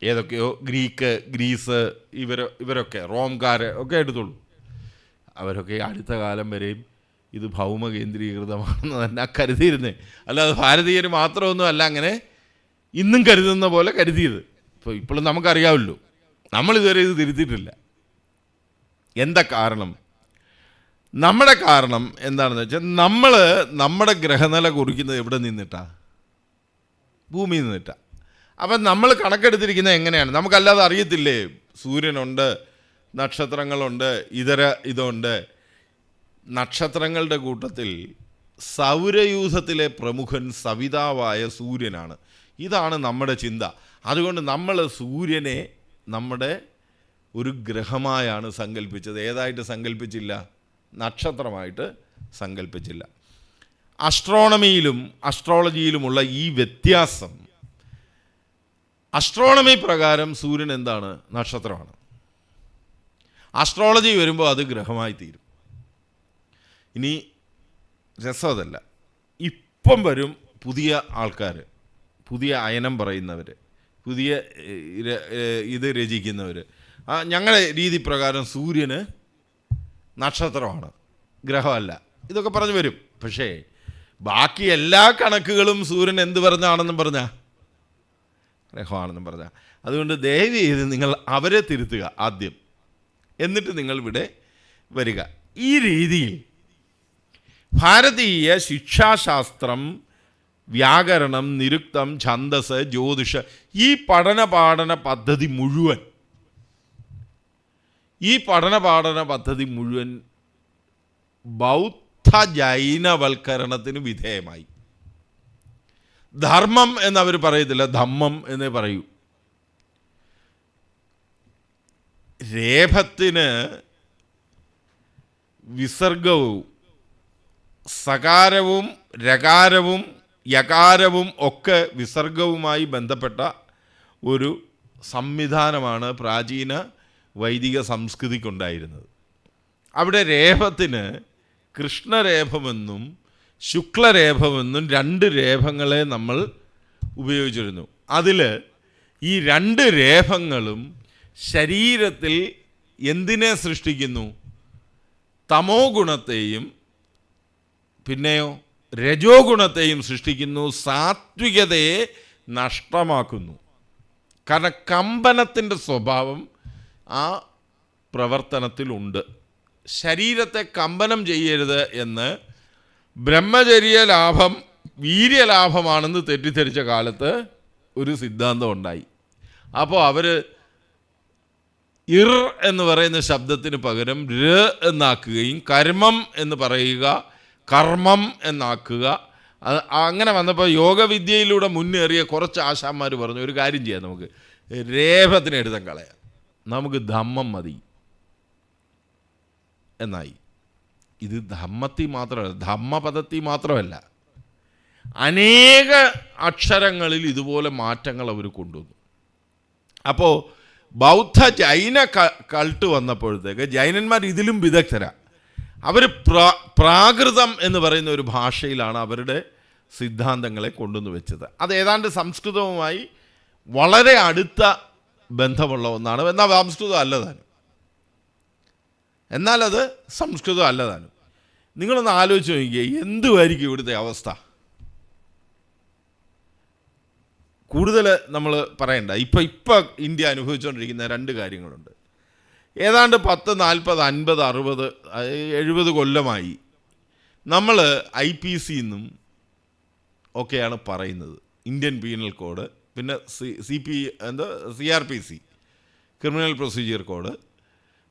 ഏതൊക്കെയോ ഗ്രീസ് ഇവരൊക്കെ റോംകാർ ഒക്കെ എടുത്തുള്ളൂ. അവരൊക്കെ അടുത്ത കാലം വരെയും ഇത് ഭൗമ കേന്ദ്രീകൃതമാണെന്ന് തന്നെ കരുതിയിരുന്നേ. അല്ലാതെ ഭാരതീയർ മാത്രമൊന്നും അല്ല അങ്ങനെ ഇന്നും കരുതുന്ന പോലെ കരുതിയത്. ഇപ്പോഴും നമുക്കറിയാമല്ലോ, നമ്മളിതുവരെ ഇത് തിരുത്തിയിട്ടില്ല. എന്താ കാരണം? നമ്മുടെ കാരണം എന്താണെന്ന് വെച്ചാൽ നമ്മൾ നമ്മുടെ ഗ്രഹനില കുറിക്കുന്നത് എവിടെ നിന്നിട്ടാ? ഭൂമിയിൽ നിന്നിട്ടാ. അപ്പം നമ്മൾ കണക്കെടുത്തിരിക്കുന്നത് എങ്ങനെയാണ്? നമുക്കല്ലാതെ അറിയത്തില്ലേ? സൂര്യനുണ്ട്, നക്ഷത്രങ്ങളുണ്ട്, ഇതുണ്ട്. നക്ഷത്രങ്ങളുടെ കൂട്ടത്തിൽ സൗരയൂഥത്തിലെ പ്രമുഖൻ സവിതാവായ സൂര്യനാണ്. ഇതാണ് നമ്മുടെ ചിന്ത. അതുകൊണ്ട് നമ്മൾ സൂര്യനെ നമ്മുടെ ഒരു ഗ്രഹമായാണ് സങ്കല്പിച്ചത്. ഏതായിട്ട് സങ്കല്പിച്ചില്ല? നക്ഷത്രമായിട്ട് സങ്കല്പിച്ചില്ല. അസ്ട്രോളജിയിലുമുള്ള ഈ വ്യത്യാസം, അസ്ട്രോണമി പ്രകാരം സൂര്യൻ എന്താണ്? നക്ഷത്രമാണ്. അസ്ട്രോളജി വരുമ്പോൾ അത് ഗ്രഹമായി തീരും. ഇനി രസം അതല്ല, ഇപ്പം വരും പുതിയ ആൾക്കാർ, പുതിയ അയനം പറയുന്നവർ, പുതിയ ഇത് രചിക്കുന്നവർ. ഞങ്ങളുടെ രീതി പ്രകാരം സൂര്യന് നക്ഷത്രമാണ്, ഗ്രഹമല്ല, ഇതൊക്കെ പറഞ്ഞു വരും. പക്ഷേ ബാക്കി എല്ലാ കണക്കുകളും സൂര്യൻ എന്ത് പറഞ്ഞാണെന്നും പറഞ്ഞാൽ ഗ്രഹമാണെന്നും പറഞ്ഞാൽ. അതുകൊണ്ട് ദയവ് ചെയ്ത് നിങ്ങൾ അവരെ തിരുത്തുക ആദ്യം, എന്നിട്ട് നിങ്ങൾ ഇവിടെ വരിക. ഈ രീതിയിൽ ഭാരതീയ ശിക്ഷാശാസ്ത്രം, വ്യാകരണം, നിരുക്തം, ഛന്ദസ്, ജ്യോതിഷ, ഈ പഠന പദ്ധതി മുഴുവൻ ബൗദ്ധ ജൈനവൽക്കരണത്തിന് വിധേയമായി. ധർമ്മം എന്നവർ പറയത്തില്ല, ധമ്മം എന്നേ പറയൂ. രേഫത്തിന് വിസർഗവും സകാരവും രകാരവും യകാരവും ഒക്കെ വിസർഗവുമായി ബന്ധപ്പെട്ട ഒരു സംവിധാനമാണ് പ്രാചീന വൈദിക സംസ്കൃതിക്കുണ്ടായിരുന്നത്. അവിടെ രേഫത്തിന് കൃഷ്ണരേഫമെന്നും ശുക്ലരേഫമെന്നും 2 രേഫങ്ങളെ നമ്മൾ ഉപയോഗിച്ചിരുന്നു. അതിൽ ഈ 2 രേഫങ്ങളും ശരീരത്തിൽ എന്തിനെ സൃഷ്ടിക്കുന്നു? തമോ ഗുണത്തെയും പിന്നെയോ രജോ ഗുണത്തെയും സൃഷ്ടിക്കുന്നു, സാത്വികതയെ നഷ്ടമാക്കുന്നു. കാരണം കമ്പനത്തിൻ്റെ സ്വഭാവം ആ പ്രവർത്തനത്തിലുണ്ട്. ശരീരത്തെ കമ്പനം ചെയ്യരുത് എന്ന് ബ്രഹ്മചര്യ ലാഭം വീര്യലാഭമാണെന്ന് തെറ്റിദ്ധരിച്ച കാലത്ത് ഒരു സിദ്ധാന്തം ഉണ്ടായി. അപ്പോൾ അവർ ഇർ എന്ന് പറയുന്ന ശബ്ദത്തിന് പകരം ര എന്നാക്കുകയും കർമ്മം എന്ന് പറയുക കർമ്മം എന്നാക്കുക. അങ്ങനെ വന്നപ്പോൾ യോഗവിദ്യയിലൂടെ മുന്നേറിയ കുറച്ച് ആശാന്മാർ പറഞ്ഞു, ഒരു കാര്യം ചെയ്യാം, നമുക്ക് രേഫത്തിന് എടുത്തം കളയാം, നമുക്ക് ധമ്മം മതി എന്നായി. ഇത് ധമ്മത്തിൽ മാത്രമല്ല, ധമ്മപദത്തിൽ മാത്രമല്ല, അനേക അക്ഷരങ്ങളിൽ ഇതുപോലെ മാറ്റങ്ങൾ അവർ കൊണ്ടുവന്നു. അപ്പോൾ ബൗദ്ധ ജൈന കൾട്ട് വന്നപ്പോഴത്തേക്ക് ജൈനന്മാർ ഇതിലും വിദഗ്ധരാണ്. അവർ പ്രാകൃതം എന്ന് പറയുന്ന ഒരു ഭാഷയിലാണ് അവരുടെ സിദ്ധാന്തങ്ങളെ കൊണ്ടുവന്ന് വെച്ചത്. അത് ഏതാണ്ട് സംസ്കൃതവുമായി വളരെ അടുത്ത ബന്ധമുള്ള ഒന്നാണ്. എന്നാൽ സംസ്കൃതം അല്ലതാനും, എന്നാലത് സംസ്കൃതം അല്ലതാനും. നിങ്ങളൊന്ന് ആലോചിച്ച് നോക്കിയേ, എന്തുമായിരിക്കും ഇവിടുത്തെ അവസ്ഥ? കൂടുതൽ നമ്മൾ പറയണ്ട. ഇപ്പം ഇന്ത്യ അനുഭവിച്ചുകൊണ്ടിരിക്കുന്ന 2 കാര്യങ്ങളുണ്ട്. ഏതാണ്ട് 10, 40, 50, 60, 70 കൊല്ലമായി നമ്മൾ IPC എന്നും ഒക്കെയാണ് പറയുന്നത്. ഇന്ത്യൻ പീനൽ കോഡ്, പിന്നെ CRPC ക്രിമിനൽ പ്രൊസീജിയർ കോഡ്,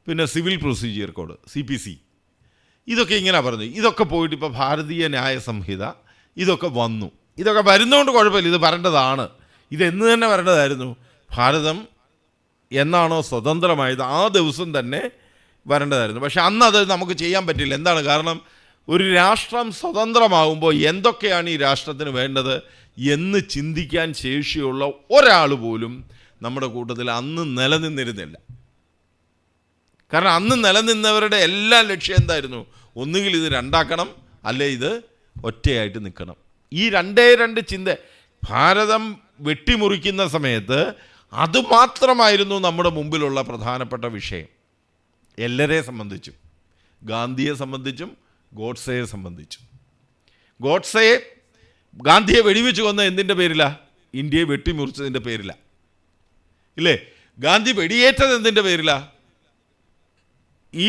പിന്നെ സിവിൽ പ്രൊസീജിയർ കോഡ് CPC. ഇതൊക്കെ ഇങ്ങനെ പറഞ്ഞു. ഇതൊക്കെ പോയിട്ട് ഇപ്പോൾ ഭാരതീയ ന്യായ സംഹിത ഇതൊക്കെ വന്നു. ഇതൊക്കെ വരുന്നതുകൊണ്ട് കുഴപ്പമില്ല, ഇത് വരേണ്ടതാണ്. ഇതെന്ന് തന്നെ വരേണ്ടതായിരുന്നു. ഭാരതം എന്നാണോ സ്വതന്ത്രമായത് ആ ദിവസം തന്നെ വരേണ്ടതായിരുന്നു. പക്ഷെ അന്ന് അത് നമുക്ക് ചെയ്യാൻ പറ്റില്ല. എന്താണ് കാരണം? ഒരു രാഷ്ട്രം സ്വതന്ത്രമാകുമ്പോൾ എന്തൊക്കെയാണ് ഈ രാഷ്ട്രത്തിന് വേണ്ടത് എന്ന് ചിന്തിക്കാൻ ശേഷിയുള്ള ഒരാൾ പോലും നമ്മുടെ കൂട്ടത്തിൽ അന്ന് നിലനിന്നിരുന്നില്ല. കാരണം അന്ന് നിലനിന്നവരുടെ എല്ലാ ലക്ഷ്യം എന്തായിരുന്നു? ഒന്നുകിൽ ഇത് 2ആക്കണം, അല്ലെ ഇത് ഒറ്റയായിട്ട് നിൽക്കണം. ഈ 2 ചിന്ത ഭാരതം വെട്ടിമുറിക്കുന്ന സമയത്ത് അതുമാത്രമായിരുന്നു നമ്മുടെ മുമ്പിലുള്ള പ്രധാനപ്പെട്ട വിഷയം. എല്ലാരെ സംബന്ധിച്ചും, ഗാന്ധിയെ സംബന്ധിച്ചും ഗോഡ്സെയെ സംബന്ധിച്ചും. ഗാന്ധിയെ വെടിവെച്ച് കൊന്ന എന്തിൻ്റെ പേരിലാ? ഇന്ത്യയെ വെട്ടിമുറിച്ചതിൻ്റെ പേരിലാ, ഇല്ലേ? ഗാന്ധി വെടിയേറ്റത് എന്തിൻ്റെ പേരിലാ? ഈ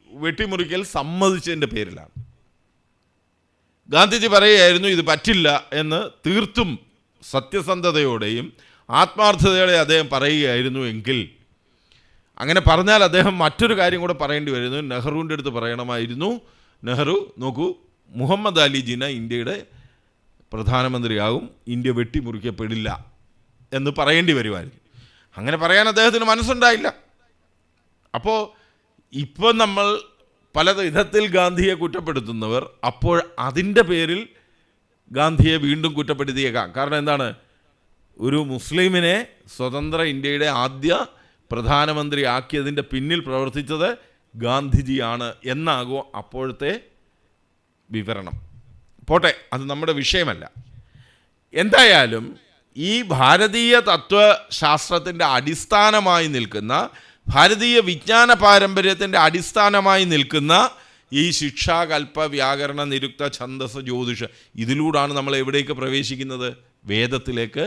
വെട്ടിമുറിക്കൽ സമ്മതിച്ചതിൻ്റെ പേരിലാണ്. ഗാന്ധിജി പറയുകയായിരുന്നു ഇത് പറ്റില്ല എന്ന് തീർത്തും സത്യസന്ധതയോടെയും ആത്മാർത്ഥതയോടെ അദ്ദേഹം പറയുകയായിരുന്നു. എങ്കിൽ അങ്ങനെ പറഞ്ഞാൽ അദ്ദേഹം മറ്റൊരു കാര്യം കൂടെ പറയേണ്ടി വരുന്നു. നെഹ്റുവിൻ്റെ അടുത്ത് പറയണമായിരുന്നു, നെഹ്റു നോക്കൂ, മുഹമ്മദ് അലി ജിന്ന ഇന്ത്യയുടെ പ്രധാനമന്ത്രിയാകും, ഇന്ത്യ വെട്ടിമുറിക്കപ്പെടില്ല എന്ന് പറയേണ്ടി വരുമായിരുന്നു. അങ്ങനെ പറയാൻ അദ്ദേഹത്തിന് മനസ്സുണ്ടായില്ല. അപ്പോൾ ഇപ്പോൾ നമ്മൾ പല വിധത്തിൽ ഗാന്ധിയെ കുറ്റപ്പെടുത്തുന്നവർ അപ്പോൾ അതിൻ്റെ പേരിൽ ഗാന്ധിയെ വീണ്ടും കുറ്റപ്പെടുത്തിയേക്കാം. കാരണം എന്താണ്, ഒരു മുസ്ലിമിനെ സ്വതന്ത്ര ഇന്ത്യയുടെ ആദ്യ പ്രധാനമന്ത്രി ആക്കിയതിൻ്റെ പിന്നിൽ പ്രവർത്തിച്ചത് ഗാന്ധിജിയാണ് എന്നാകും അപ്പോഴത്തെ വിവരണം. പോട്ടെ, അത് നമ്മുടെ വിഷയമല്ല. എന്തായാലും ഈ ഭാരതീയ തത്വശാസ്ത്രത്തിൻ്റെ അടിസ്ഥാനമായി നിൽക്കുന്ന, ഭാരതീയ വിജ്ഞാന പാരമ്പര്യത്തിൻ്റെ അടിസ്ഥാനമായി നിൽക്കുന്ന ഈ ശിക്ഷ, കൽപ്പ, വ്യാകരണ, നിരുക്ത, ഛന്ദസ്, ജ്യോതിഷ, ഇതിലൂടെയാണ് നമ്മൾ എവിടേക്ക് പ്രവേശിക്കുന്നത്? വേദത്തിലേക്ക്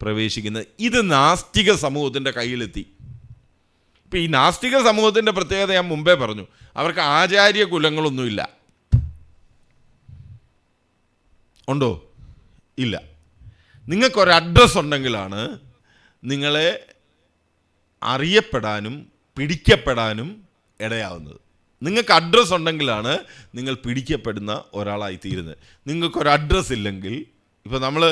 പ്രവേശിക്കുന്നത്. ഇത് നാസ്തിക സമൂഹത്തിൻ്റെ കയ്യിലെത്തി. ഇപ്പം ഈ നാസ്തിക സമൂഹത്തിൻ്റെ പ്രത്യേകത ഞാൻ മുമ്പേ പറഞ്ഞു, അവർക്ക് ആചാര്യ കുലങ്ങളൊന്നുമില്ല. ഉണ്ടോ? ഇല്ല. നിങ്ങൾക്കൊരു അഡ്രസ്സ് ഉണ്ടെങ്കിലാണ് നിങ്ങളെ അറിയപ്പെടാനും പിടിക്കപ്പെടാനും ഇടയാവുന്നത്. നിങ്ങൾക്ക് അഡ്രസ്സ് ഉണ്ടെങ്കിലാണ് നിങ്ങൾ പിടിക്കപ്പെടുന്ന ഒരാളായി തീരുന്നത്. നിങ്ങൾക്കൊരു അഡ്രസ്സ് ഇല്ലെങ്കിൽ, ഇപ്പോൾ നമ്മൾ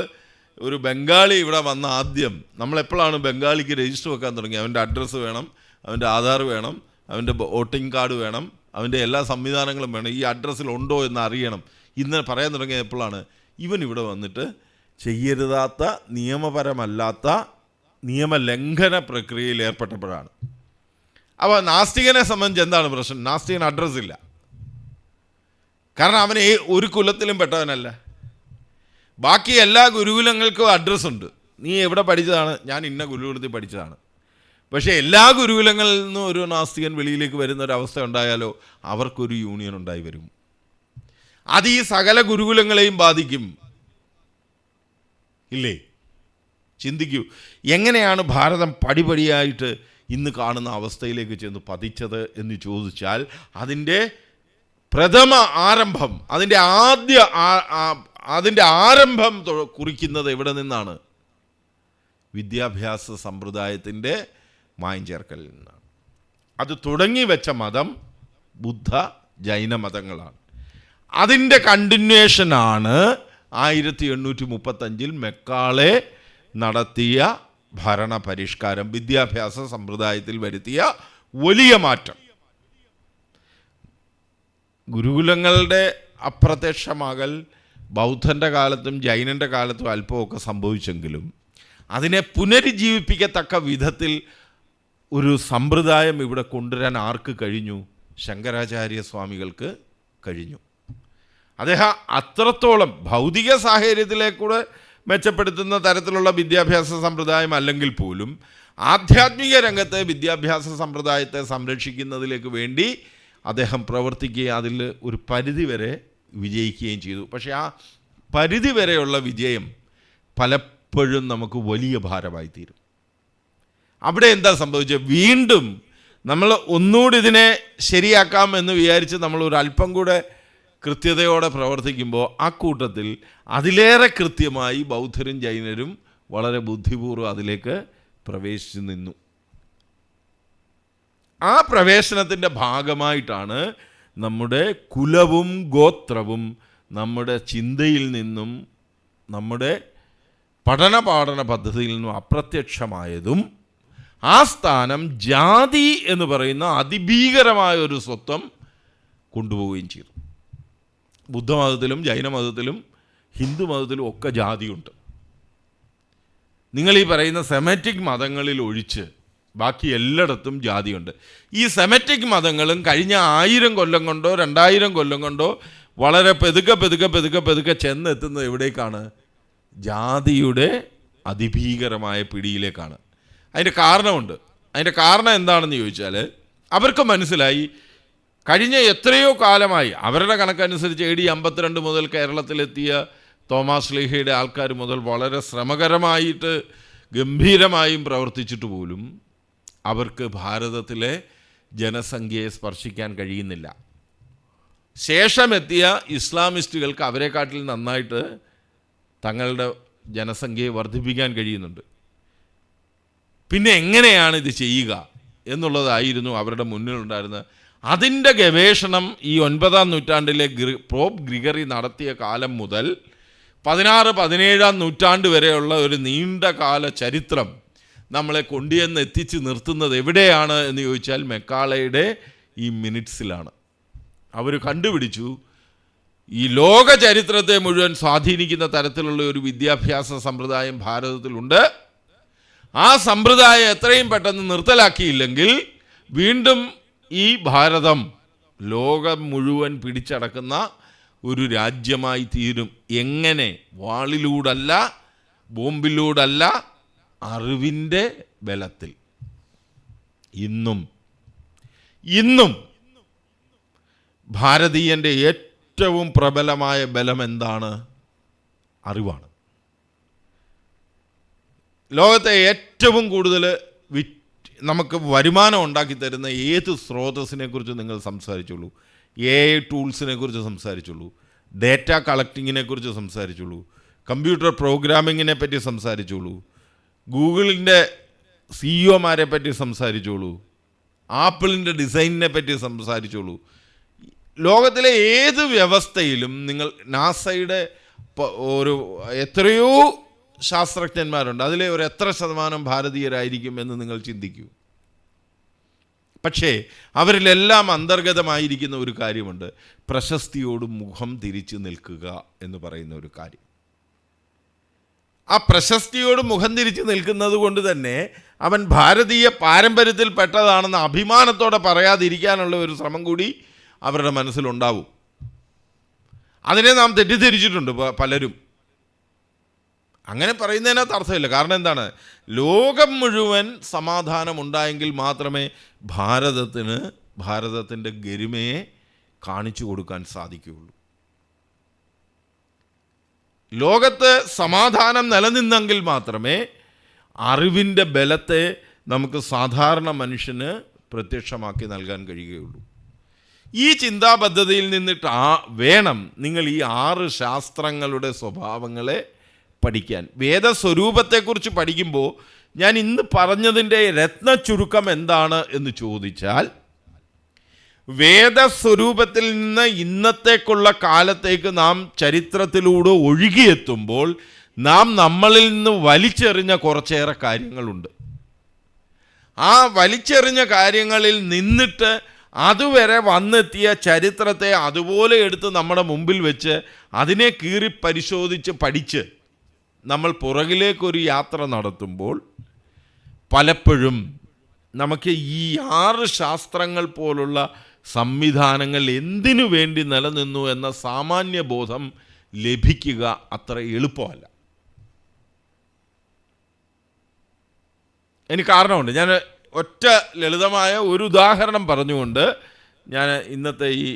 ഒരു ബംഗാളി ഇവിടെ വന്ന ആദ്യം നമ്മളെപ്പോഴാണ് ബംഗാളിക്ക് രജിസ്റ്റർ വെക്കാൻ തുടങ്ങി? അവൻ്റെ അഡ്രസ്സ് വേണം, അവൻ്റെ ആധാർ വേണം, അവൻ്റെ വോട്ടിംഗ് കാർഡ് വേണം, അവൻ്റെ എല്ലാ സംവിധാനങ്ങളും വേണം. ഈ അഡ്രസ്സിൽ ഉണ്ടോ എന്ന് അറിയണം. ഇന്ന് പറയാൻ തുടങ്ങിയത് എപ്പോഴാണ്? ഇവൻ ഇവിടെ വന്നിട്ട് ചെയ്യരുതാത്ത, നിയമപരമല്ലാത്ത നിയമലംഘന പ്രക്രിയയിൽ ഏർപ്പെട്ടപ്പോഴാണ്. അപ്പോൾ നാസ്തികനെ സംബന്ധിച്ച് എന്താണ് പ്രശ്നം? നാസ്തികന് അഡ്രസ്സില്ല. കാരണം അവന് ഒരു കുലത്തിലും പെട്ടവനല്ല. ബാക്കി എല്ലാ ഗുരുകുലങ്ങൾക്കും അഡ്രസ്സുണ്ട്. നീ എവിടെ പഠിച്ചതാണ്? ഞാൻ ഇന്ന ഗുരുകുലത്തിൽ പഠിച്ചതാണ്. പക്ഷേ എല്ലാ ഗുരുകുലങ്ങളിൽ നിന്നും ഒരു നാസ്തികൻ വെളിയിലേക്ക് വരുന്ന ഒരവസ്ഥ ഉണ്ടായാലോ അവർക്കൊരു യൂണിയൻ ഉണ്ടായി വരും. അത് ഈ സകല ഗുരുകുലങ്ങളെയും ബാധിക്കും. ഇല്ലേ? ചിന്തിക്കൂ, എങ്ങനെയാണ് ഭാരതം പടിപടിയായിട്ട് ഇന്ന് കാണുന്ന അവസ്ഥയിലേക്ക് ചെന്ന് പതിച്ചത് എന്ന് ചോദിച്ചാൽ, അതിൻ്റെ പ്രഥമ ആരംഭം, അതിൻ്റെ ആരംഭം കുറിക്കുന്നത് എവിടെ നിന്നാണ്? വിദ്യാഭ്യാസ സമ്പ്രദായത്തിൻ്റെ മായം ചേർക്കലിൽ നിന്നാണ്. അത് തുടങ്ങി വെച്ച മതം ബുദ്ധ ജൈന മതങ്ങളാണ്. അതിൻ്റെ കണ്ടിന്യൂഷനാണ് 1835 മെക്കാളെ നടത്തിയ ഭരണ പരിഷ്കാരം, വിദ്യാഭ്യാസ സമ്പ്രദായത്തിൽ വരുത്തിയ വലിയ മാറ്റം. ഗുരുകുലങ്ങളുടെ അപ്രത്യക്ഷമാകൽ ബൗദ്ധൻ്റെ കാലത്തും ജൈനൻ്റെ കാലത്തും അല്പമൊക്കെ സംഭവിച്ചെങ്കിലും അതിനെ പുനരുജ്ജീവിപ്പിക്കത്തക്ക വിധത്തിൽ ഒരു സമ്പ്രദായം ഇവിടെ കൊണ്ടുവരാൻ ആർക്ക് കഴിഞ്ഞു? ശങ്കരാചാര്യ സ്വാമികൾക്ക് കഴിഞ്ഞു. അദ്ദേഹം അത്രത്തോളം ഭൗതിക സാഹചര്യത്തിലേക്കൂടെ മെച്ചപ്പെടുത്തുന്ന തരത്തിലുള്ള വിദ്യാഭ്യാസ സമ്പ്രദായം അല്ലെങ്കിൽ പോലും ആധ്യാത്മിക രംഗത്തെ വിദ്യാഭ്യാസ സമ്പ്രദായത്തെ സംരക്ഷിക്കുന്നതിലേക്ക് വേണ്ടി അദ്ദേഹം പ്രവർത്തിക്കുകയും അതിൽ ഒരു പരിധിവരെ വിജയിക്കുകയും ചെയ്തു. പക്ഷേ ആ പരിധി വരെയുള്ള വിജയം പലപ്പോഴും നമുക്ക് വലിയ ഭാരമായിത്തീരും. അവിടെ എന്താ സംഭവിച്ചത്? വീണ്ടും നമ്മൾ ഒന്നുകൂടി ഇതിനെ ശരിയാക്കാം എന്ന് വിചാരിച്ച് നമ്മൾ ഒരു അല്പം കൂടെ കൃത്യതയോടെ പ്രവർത്തിക്കുമ്പോൾ ആ കൂട്ടത്തിൽ അതിലേറെ കൃത്യമായി ബൗദ്ധരും ജൈനരും വളരെ ബുദ്ധിപൂർവ്വം അതിലേക്ക് പ്രവേശിച്ചു നിന്നു. ആ പ്രവേശനത്തിൻ്റെ ഭാഗമായിട്ടാണ് നമ്മുടെ കുലവും ഗോത്രവും നമ്മുടെ ചിന്തയിൽ നിന്നും നമ്മുടെ പഠന പദ്ധതിയിൽ നിന്നും അപ്രത്യക്ഷമായതും ആ സ്ഥാനം ജാതി എന്ന് പറയുന്ന അതിഭീകരമായ ഒരു സ്വത്വം കൊണ്ടുപോവുകയും ചെയ്തു. ബുദ്ധമതത്തിലും ജൈനമതത്തിലും ഹിന്ദു മതത്തിലും ഒക്കെ ജാതിയുണ്ട്. നിങ്ങൾ ഈ പറയുന്ന സെമറ്റിക് മതങ്ങളിൽ ഒഴിച്ച് ബാക്കി എല്ലായിടത്തും ജാതിയുണ്ട്. ഈ സെമറ്റിക് മതങ്ങളും കഴിഞ്ഞ 1000 കൊല്ലം കൊണ്ടോ 2000 കൊല്ലം കൊണ്ടോ വളരെ പെതുക്കെ ചെന്നെത്തുന്നത് എവിടേക്കാണ്? ജാതിയുടെ അതിഭീകരമായ പിടിയിലേക്കാണ്. അതിൻ്റെ കാരണമുണ്ട്. അതിൻ്റെ കാരണം എന്താണെന്ന് ചോദിച്ചാൽ, അവർക്ക് മനസ്സിലായി കഴിഞ്ഞ എത്രയോ കാലമായി അവരുടെ കണക്കനുസരിച്ച് AD 52 മുതൽ കേരളത്തിലെത്തിയ തോമാസ് ലീഹയുടെ ആൾക്കാർ മുതൽ വളരെ ശ്രമകരമായിട്ട് ഗംഭീരമായും പ്രവർത്തിച്ചിട്ട് പോലും അവർക്ക് ഭാരതത്തിലെ ജനസംഖ്യയെ സ്പർശിക്കാൻ കഴിയുന്നില്ല. ശേഷമെത്തിയ ഇസ്ലാമിസ്റ്റുകൾക്ക് അവരെക്കാട്ടിൽ നന്നായിട്ട് തങ്ങളുടെ ജനസംഖ്യയെ വർദ്ധിപ്പിക്കാൻ കഴിയുന്നുണ്ട്. പിന്നെ എങ്ങനെയാണ് ഇത് ചെയ്യുക എന്നുള്ളതായിരുന്നു അവരുടെ മുന്നിലുണ്ടായിരുന്നത്. അതിൻ്റെ ഗവേഷണം ഈ 9-ാം നൂറ്റാണ്ടിലെ പോപ്പ് ഗ്രിഗറി നടത്തിയ കാലം മുതൽ 16-17-ാം നൂറ്റാണ്ട് വരെയുള്ള ഒരു നീണ്ടകാല ചരിത്രം നമ്മളെ കൊണ്ടുവന്ന് എത്തിച്ച് നിർത്തുന്നത് എവിടെയാണ് എന്ന് ചോദിച്ചാൽ മെക്കാളയുടെ ഈ മിനിറ്റ്സിലാണ്. അവർ കണ്ടുപിടിച്ചു ഈ ലോക ചരിത്രത്തെ മുഴുവൻ സ്വാധീനിക്കുന്ന തരത്തിലുള്ള ഒരു വിദ്യാഭ്യാസ സമ്പ്രദായം ഭാരതത്തിലുണ്ട്. ആ സമ്പ്രദായം എത്രയും പെട്ടെന്ന് നിർത്തലാക്കിയില്ലെങ്കിൽ വീണ്ടും ഈ ഭാരതം ലോകം മുഴുവൻ പിടിച്ചടക്കുന്ന ഒരു രാജ്യമായി തീരും. എങ്ങനെ? വാളിലൂടല്ല, ബോംബിലൂടല്ല, അറിവിൻ്റെ ബലത്തിൽ. ഇന്നും ഭാരതീയൻ്റെ ഏറ്റവും പ്രബലമായ ബലം എന്താണ്? അറിവാണ്. ലോകത്തെ ഏറ്റവും കൂടുതൽ നമുക്ക് വരുമാനം ഉണ്ടാക്കി തരുന്ന ഏത് സ്രോതസ്സിനെ കുറിച്ച് നിങ്ങൾ സംസാരിച്ചുള്ളൂ. AI ടൂൾസിനെ കുറിച്ച് സംസാരിച്ചുള്ളൂ, ഡേറ്റ കളക്ടിങ്ങിനെ കുറിച്ച് സംസാരിച്ചുള്ളൂ, കമ്പ്യൂട്ടർ പ്രോഗ്രാമിങ്ങിനെ പറ്റി സംസാരിച്ചുള്ളൂ, ഗൂഗിളിൻ്റെ CEO പറ്റി സംസാരിച്ചോളൂ, ആപ്പിളിൻ്റെ ഡിസൈനിനെ പറ്റി സംസാരിച്ചോളൂ. ലോകത്തിലെ ഏത് വ്യവസ്ഥയിലും നിങ്ങൾ നാസയുടെ ഒരു എത്രയോ ശാസ്ത്രജ്ഞന്മാരുണ്ട്, അതിലെ ഒരു എത്ര ശതമാനം ഭാരതീയരായിരിക്കും എന്ന് നിങ്ങൾ ചിന്തിക്കൂ. പക്ഷേ അവരിലെല്ലാം അന്തർഗതമായിരിക്കുന്ന ഒരു കാര്യമുണ്ട്, പ്രശസ്തിയോട് മുഖം തിരിച്ചു നിൽക്കുക എന്ന് പറയുന്ന ഒരു കാര്യം. ആ പ്രശസ്തിയോട് മുഖം തിരിച്ചു നിൽക്കുന്നത് കൊണ്ട് തന്നെ അവൻ ഭാരതീയ പാരമ്പര്യത്തിൽ പെട്ടതാണെന്ന് അഭിമാനത്തോടെ പറയാതിരിക്കാനുള്ള ഒരു ശ്രമം കൂടി അവരുടെ മനസ്സിലുണ്ടാവും. അതിനെ നാം തെറ്റിദ്ധരിച്ചിട്ടുണ്ട് പലരും. അങ്ങനെ പറയുന്നതിനകത്ത് അർത്ഥമില്ല. കാരണം എന്താണ്? ലോകം മുഴുവൻ സമാധാനം ഉണ്ടായെങ്കിൽ മാത്രമേ ഭാരതത്തിൻ്റെ ഗരിമയെ കാണിച്ചു കൊടുക്കാൻ സാധിക്കുകയുള്ളൂ. ലോകത്ത് സമാധാനം നിലനിന്നെങ്കിൽ മാത്രമേ അറിവിൻ്റെ ബലത്തെ നമുക്ക് സാധാരണ മനുഷ്യന് പ്രത്യക്ഷമാക്കി നൽകാൻ കഴിയുകയുള്ളൂ. ഈ ചിന്താപദ്ധതിയിൽ നിന്നിട്ട് വേണം നിങ്ങൾ ഈ 6 ശാസ്ത്രങ്ങളുടെ സ്വഭാവങ്ങളെ പഠിക്കാൻ. വേദസ്വരൂപത്തെക്കുറിച്ച് പഠിക്കുമ്പോൾ ഞാൻ ഇന്ന് പറഞ്ഞതിൻ്റെ രത്നച്ചുരുക്കം എന്താണ് എന്ന് ചോദിച്ചാൽ, വേദസ്വരൂപത്തിൽ നിന്ന് ഇന്നത്തേക്കുള്ള കാലത്തേക്ക് നാം ചരിത്രത്തിലൂടെ ഒഴുകിയെത്തുമ്പോൾ നാം നമ്മളിൽ നിന്ന് വലിച്ചെറിഞ്ഞ കുറച്ചേറെ കാര്യങ്ങളുണ്ട്. ആ വലിച്ചെറിഞ്ഞ കാര്യങ്ങളിൽ നിന്നിട്ട് അതുവരെ വന്നെത്തിയ ചരിത്രത്തെ അതുപോലെ എടുത്ത് നമ്മുടെ മുമ്പിൽ വെച്ച് അതിനെ കീറി പരിശോധിച്ച് പഠിച്ച് നമ്മൾ പുറകിലേക്കൊരു യാത്ര നടത്തുമ്പോൾ പലപ്പോഴും നമുക്ക് ഈ 6 ശാസ്ത്രങ്ങൾ പോലുള്ള സംവിധാനങ്ങൾ എന്തിനു വേണ്ടി നിലനിന്നു എന്ന സാമാന്യ ബോധം ലഭിക്കുക അത്ര എളുപ്പമല്ല. എനിക്ക് കാരണമുണ്ട്. ഞാൻ ഒറ്റ ലളിതമായ ഒരു ഉദാഹരണം പറഞ്ഞുകൊണ്ട് ഞാൻ ഇന്നത്തെ ഈ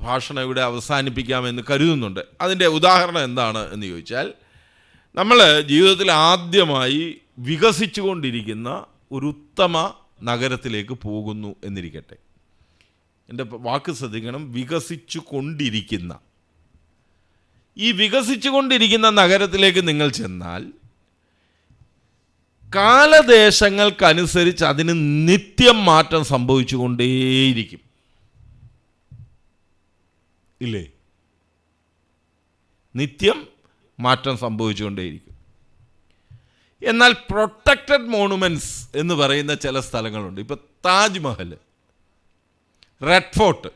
ഭാഷണം ഇവിടെ അവസാനിപ്പിക്കാമെന്ന് കരുതുന്നുണ്ട്. അതിൻ്റെ ഉദാഹരണം എന്താണ് എന്ന് ചോദിച്ചാൽ, നമ്മൾ ജീവിതത്തിൽ ആദ്യമായി വികസിച്ചുകൊണ്ടിരിക്കുന്ന ഒരു ഉത്തമ നഗരത്തിലേക്ക് പോകുന്നു എന്നിരിക്കട്ടെ. എൻ്റെ വാക്ക് ശ്രദ്ധിക്കണം, വികസിച്ചു കൊണ്ടിരിക്കുന്ന നഗരത്തിലേക്ക് നിങ്ങൾ ചെന്നാൽ കാലദേശങ്ങൾക്കനുസരിച്ച് അതിന് നിത്യം മാറ്റം സംഭവിച്ചുകൊണ്ടേയിരിക്കും, ഇല്ലേ? നിത്യം മാറ്റം സംഭവിച്ചുകൊണ്ടേയിരിക്കും. എന്നാൽ പ്രൊട്ടക്റ്റഡ് മോണുമെൻറ്റ്സ് എന്ന് പറയുന്ന ചില സ്ഥലങ്ങളുണ്ട്. ഇപ്പോൾ താജ്മഹൽ, റെഡ് ഫോർട്ട്,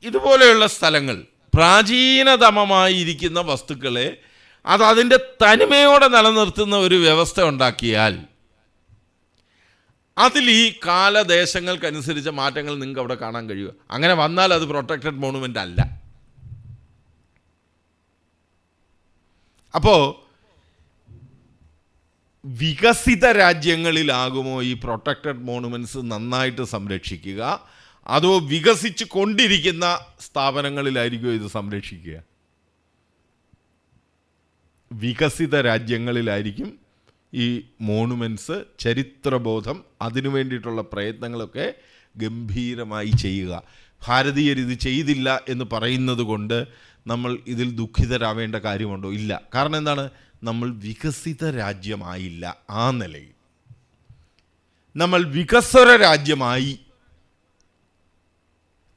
ഇതുപോലെയുള്ള സ്ഥലങ്ങൾ, പ്രാചീനതമമായിരിക്കുന്ന വസ്തുക്കളെ അതിൻ്റെ തനിമയോടെ നിലനിർത്തുന്ന ഒരു വ്യവസ്ഥ ഉണ്ടാക്കിയാൽ അതിൽ ഈ കാലദേശങ്ങൾക്കനുസരിച്ച മാറ്റങ്ങൾ നിങ്ങൾക്ക് അവിടെ കാണാൻ കഴിയുക. അങ്ങനെ വന്നാൽ അത് പ്രൊട്ടക്റ്റഡ് മോണുമെൻ്റ് അല്ല. അപ്പോൾ വികസിത രാജ്യങ്ങളിലാകുമോ ഈ പ്രൊട്ടക്റ്റഡ് മോണുമെൻറ്റ്സ് നന്നായിട്ട് സംരക്ഷിക്കുക, അതോ വികസിച്ച് കൊണ്ടിരിക്കുന്ന സ്ഥാപനങ്ങളിലായിരിക്കുമോ ഇത് സംരക്ഷിക്കുക? വികസിത രാജ്യങ്ങളിലായിരിക്കും ഈ മോണുമെൻറ്റ്സ്, ചരിത്രബോധം, അതിനു വേണ്ടിയിട്ടുള്ള പ്രയത്നങ്ങളൊക്കെ ഗംഭീരമായി ചെയ്യുക. ഭാരതീയർ ഇത് ചെയ്തില്ല എന്ന് പറയുന്നത് കൊണ്ട് നമ്മൾ ഇതിൽ ദുഃഖിതരാവേണ്ട കാര്യമുണ്ടോ? ഇല്ല. കാരണം എന്താണ്? നമ്മൾ വികസിത രാജ്യമായില്ല. ആ നിലയിൽ നമ്മൾ വികസ്വര രാജ്യമായി.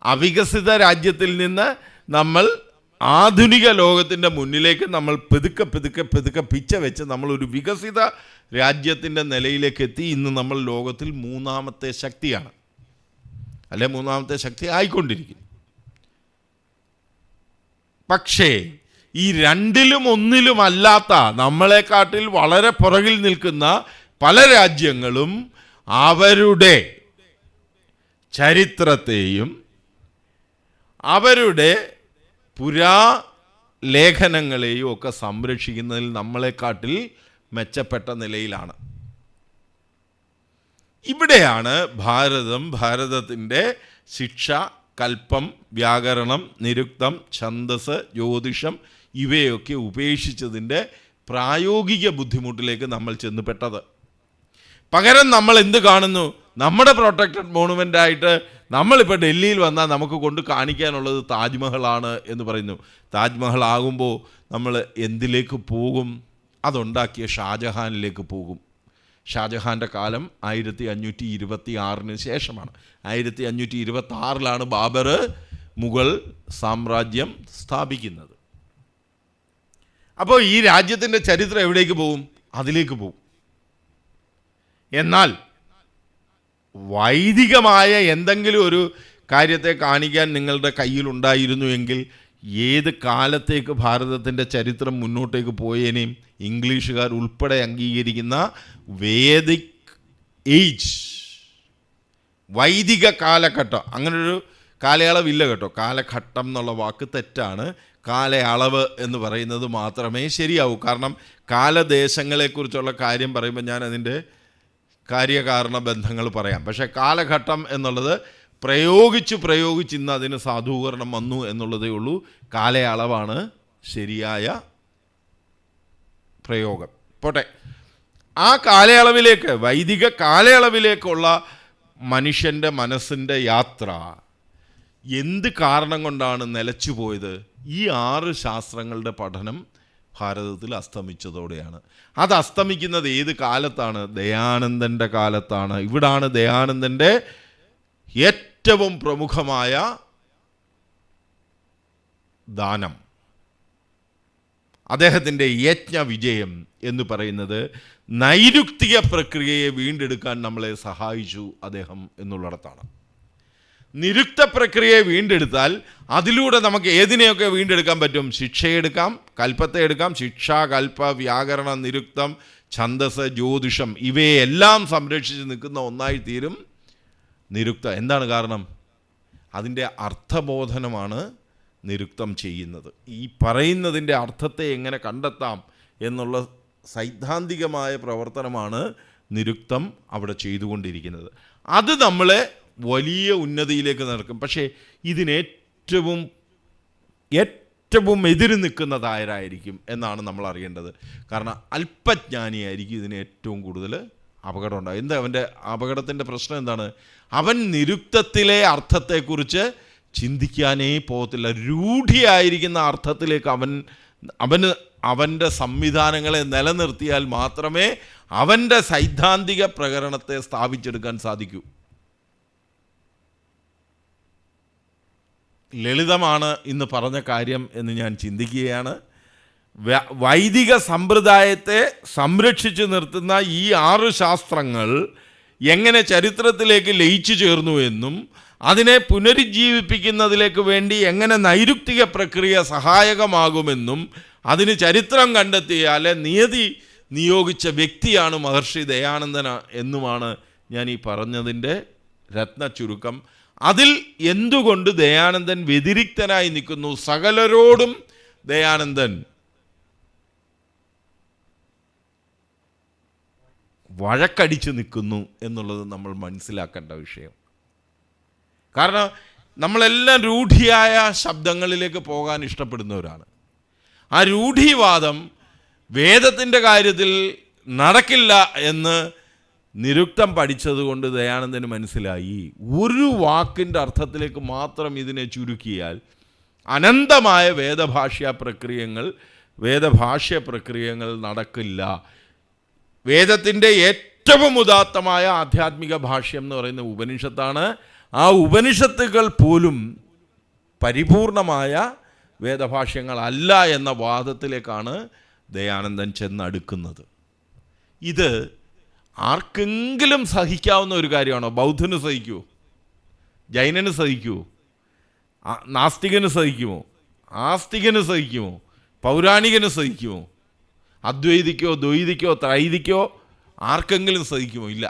അവികസിത രാജ്യത്തിൽ നിന്ന് നമ്മൾ ആധുനിക ലോകത്തിൻ്റെ മുന്നിലേക്ക് നമ്മൾ പെതുക്കെ പിച്ച വെച്ച് നമ്മളൊരു വികസിത രാജ്യത്തിൻ്റെ നിലയിലേക്ക് എത്തി. ഇന്ന് നമ്മൾ ലോകത്തിൽ 3ാമത്തെ ശക്തിയാണ്, അല്ലെ 3ാമത്തെ ശക്തി ആയിക്കൊണ്ടിരിക്കുന്നു. പക്ഷേ ഈ 2ലും 1ലും അല്ലാത്ത, നമ്മളെക്കാട്ടിൽ വളരെ പുറകിൽ നിൽക്കുന്ന പല രാജ്യങ്ങളും അവരുടെ ചരിത്രത്തെയും അവരുടെ പുരാലേഖനങ്ങളെയും ഒക്കെ സംരക്ഷിക്കുന്നതിൽ നമ്മളെക്കാട്ടിൽ മെച്ചപ്പെട്ട നിലയിലാണ്. ഇവിടെയാണ് ഭാരതത്തിൻ്റെ ശിക്ഷ, കൽപ്പം, വ്യാകരണം, നിരുക്തം, ഛന്ദസ്, ജ്യോതിഷം ഇവയൊക്കെ ഉപേക്ഷിച്ചതിൻ്റെ പ്രായോഗിക ബുദ്ധിമുട്ടിലേക്ക് നമ്മൾ ചെന്നുപെട്ടത്. പകരം നമ്മൾ എന്ത് കാണുന്നു? നമ്മുടെ പ്രൊട്ടക്റ്റഡ് മോണുമെൻ്റായിട്ട് നമ്മളിപ്പോൾ ഡൽഹിയിൽ വന്നാൽ നമുക്ക് കൊണ്ട് കാണിക്കാനുള്ളത് താജ്മഹലാണ് എന്ന് പറയുന്നു. താജ്മഹൽ ആകുമ്പോൾ നമ്മൾ എന്തിലേക്ക് പോകും? അതുണ്ടാക്കിയ ഷാജഹാനിലേക്ക് പോകും. ഷാജഹാൻ്റെ കാലം 1526 ശേഷമാണ്. 1526 ബാബർ മുഗൾ സാമ്രാജ്യം സ്ഥാപിക്കുന്നത്. അപ്പോൾ ഈ രാജ്യത്തിൻ്റെ ചരിത്രം എവിടേക്ക് പോകും? അതിലേക്ക് പോകും. എന്നാൽ വൈദികമായ എന്തെങ്കിലും ഒരു കാര്യത്തെ കാണിക്കാൻ നിങ്ങളുടെ കയ്യിലുണ്ടായിരുന്നു എങ്കിൽ ഏത് കാലത്തേക്ക് ഭാരതത്തിൻ്റെ ചരിത്രം മുന്നോട്ടേക്ക് പോയേനെയും. ഇംഗ്ലീഷുകാർ ഉൾപ്പെടെ അംഗീകരിക്കുന്ന വേദിക് ഏജ്, വൈദിക കാലഘട്ടം, അങ്ങനൊരു കാലയളവില്ല കേട്ടോ. കാലഘട്ടം എന്നുള്ള വാക്ക് തെറ്റാണ്. കാലയളവ് എന്ന് പറയുന്നത് മാത്രമേ ശരിയാവൂ. കാരണം കാലദേശങ്ങളെക്കുറിച്ചുള്ള കാര്യം പറയുമ്പോൾ ഞാൻ അതിൻ്റെ കാര്യകാരണ ബന്ധങ്ങൾ പറയാം. പക്ഷേ കാലഘട്ടം എന്നുള്ളത് പ്രയോഗിച്ച് ഇന്ന് അതിന് സാധൂകരണം വന്നു എന്നുള്ളതേ ഉള്ളൂ. കാലയളവാണ് ശരിയായ പ്രയോഗം. പോട്ടെ, ആ കാലയളവിലേക്ക്, വൈദിക കാലയളവിലേക്കുള്ള മനുഷ്യൻ്റെ മനസ്സിൻ്റെ യാത്ര എന്ത് കാരണം കൊണ്ടാണ് നിലച്ചു പോയത്? ഈ 6 ശാസ്ത്രങ്ങളുടെ പഠനം ഭാരതത്തിൽ അസ്തമിച്ചതോടെയാണ്. അത് അസ്തമിക്കുന്നത് ഏത് കാലത്താണ്? ദയാനന്ദൻ്റെ കാലത്താണ്. ഇവിടാണ് ദയാനന്ദൻ്റെ ഏറ്റവും പ്രമുഖമായ ദാനം, അദ്ദേഹത്തിൻ്റെ യജ്ഞ വിജയം എന്ന് പറയുന്നത് നൈരുക്തിക പ്രക്രിയയെ വീണ്ടെടുക്കാൻ നമ്മളെ സഹായിച്ചു അദ്ദേഹം എന്നുള്ളിടത്താണ്. നിരുക്ത പ്രക്രിയയെ വീണ്ടെടുത്താൽ അതിലൂടെ നമുക്ക് ഏതിനെയൊക്കെ വീണ്ടെടുക്കാൻ പറ്റും? ശിക്ഷയെടുക്കാം, കൽപ്പത്തെ എടുക്കാം. ശിക്ഷ, കൽപ്പ, വ്യാകരണം, നിരുക്തം, ഛന്ദസ്, ജ്യോതിഷം ഇവയെല്ലാം സംരക്ഷിച്ച് നിൽക്കുന്ന ഒന്നായി തീരും നിരുക്ത. എന്താണ് കാരണം? അതിൻ്റെ അർത്ഥബോധനമാണ് നിരുക്തം ചെയ്യുന്നത്. ഈ പറയുന്നതിൻ്റെ അർത്ഥത്തെ എങ്ങനെ കണ്ടെത്താം എന്നുള്ള സൈദ്ധാന്തികമായ പ്രവർത്തനമാണ് നിരുക്തം അവിടെ ചെയ്തുകൊണ്ടിരിക്കുന്നത്. അത് നമ്മളെ വലിയ ഉന്നതിയിലേക്ക് നടക്കും. പക്ഷേ ഇതിനേറ്റവും എതിര് നിൽക്കുന്നതാരായിരിക്കും എന്നാണ് നമ്മൾ അറിയേണ്ടത്. കാരണം അല്പജ്ഞാനിയായിരിക്കും ഇതിന് ഏറ്റവും കൂടുതൽ അപകടം ഉണ്ടാകും. എന്താ അവൻ്റെ അപകടത്തിൻ്റെ പ്രശ്നം എന്താണ്? അവൻ നിരുക്തത്തിലെ അർത്ഥത്തെക്കുറിച്ച് ചിന്തിക്കാനേ പോകത്തില്ല. രൂഢിയായിരിക്കുന്ന അർത്ഥത്തിലേക്ക് അവൻ്റെ സംവിധാനങ്ങളെ നിലനിർത്തിയാൽ മാത്രമേ അവൻ്റെ സൈദ്ധാന്തിക പ്രകരണത്തെ സ്ഥാപിച്ചെടുക്കാൻ സാധിക്കൂ. ലളിതമാണ് ഇന്ന് പറഞ്ഞ കാര്യം എന്ന് ഞാൻ ചിന്തിക്കുകയാണ്. വൈദിക സമ്പ്രദായത്തെ സംരക്ഷിച്ചു നിർത്തുന്ന ഈ 6 ശാസ്ത്രങ്ങൾ എങ്ങനെ ചരിത്രത്തിലേക്ക് ലയിച്ചു ചേർന്നു എന്നും അതിനെ പുനരുജ്ജീവിപ്പിക്കുന്നതിലേക്ക് വേണ്ടി എങ്ങനെ നൈരുക്തിക പ്രക്രിയ സഹായകമാകുമെന്നും അതിന് ചരിത്രം കണ്ടെത്തിയാൽ നിയതി നിയോഗിച്ച വ്യക്തിയാണ് മഹർഷി ദയാനന്ദന എന്നുമാണ് ഞാൻ ഈ പറഞ്ഞതിൻ്റെ രത്ന ചുരുക്കം. അതിൽ എന്തുകൊണ്ട് ദയാനന്ദൻ വ്യതിരിക്തനായി നിൽക്കുന്നു? സകലരോടും ദയാനന്ദൻ വഴക്കടിച്ച് നിൽക്കുന്നു എന്നുള്ളത് നമ്മൾ മനസ്സിലാക്കേണ്ട വിഷയം. കാരണം നമ്മളെല്ലാം രൂഢിയായ ശബ്ദങ്ങളിലേക്ക് പോകാൻ ഇഷ്ടപ്പെടുന്നവരാണ്. ആ രൂഢിവാദം വേദത്തിൻ്റെ കാര്യത്തിൽ നടക്കില്ല എന്ന് നിരുക്തം പഠിച്ചതുകൊണ്ട് ദയാനന്ദന് മനസ്സിലായി, ഒരു വാക്കിൻ്റെ അർത്ഥത്തിലേക്ക് മാത്രം ഇതിനെ ചുരുക്കിയാൽ അനന്തമായ വേദഭാഷ്യ പ്രക്രിയകൾ നടക്കില്ല. വേദത്തിൻ്റെ ഏറ്റവും ഉദാത്തമായ ആധ്യാത്മിക ഭാഷ്യം എന്ന് പറയുന്ന ഉപനിഷത്താണ്. ആ ഉപനിഷത്തുകൾ പോലും പരിപൂർണമായ വേദഭാഷ്യങ്ങളല്ല എന്ന വാദത്തിലേക്കാണ് ദയാനന്ദൻ ചെന്നടുക്കുന്നത്. ഇത് ആർക്കെങ്കിലും സഹിക്കാവുന്ന ഒരു കാര്യമാണോ? ബൗദ്ധന് സഹിക്കുമോ? ജൈനന് സഹിക്കുമോ? നാസ്തികന് സഹിക്കുമോ? ആസ്തികന് സഹിക്കുമോ? പൗരാണികന് സഹിക്കുമോ? അദ്വൈതിക്കോ ദ്വൈതിക്കോ ത്രൈതിക്കോ ആർക്കെങ്കിലും സഹിക്കുമോ? ഇല്ല.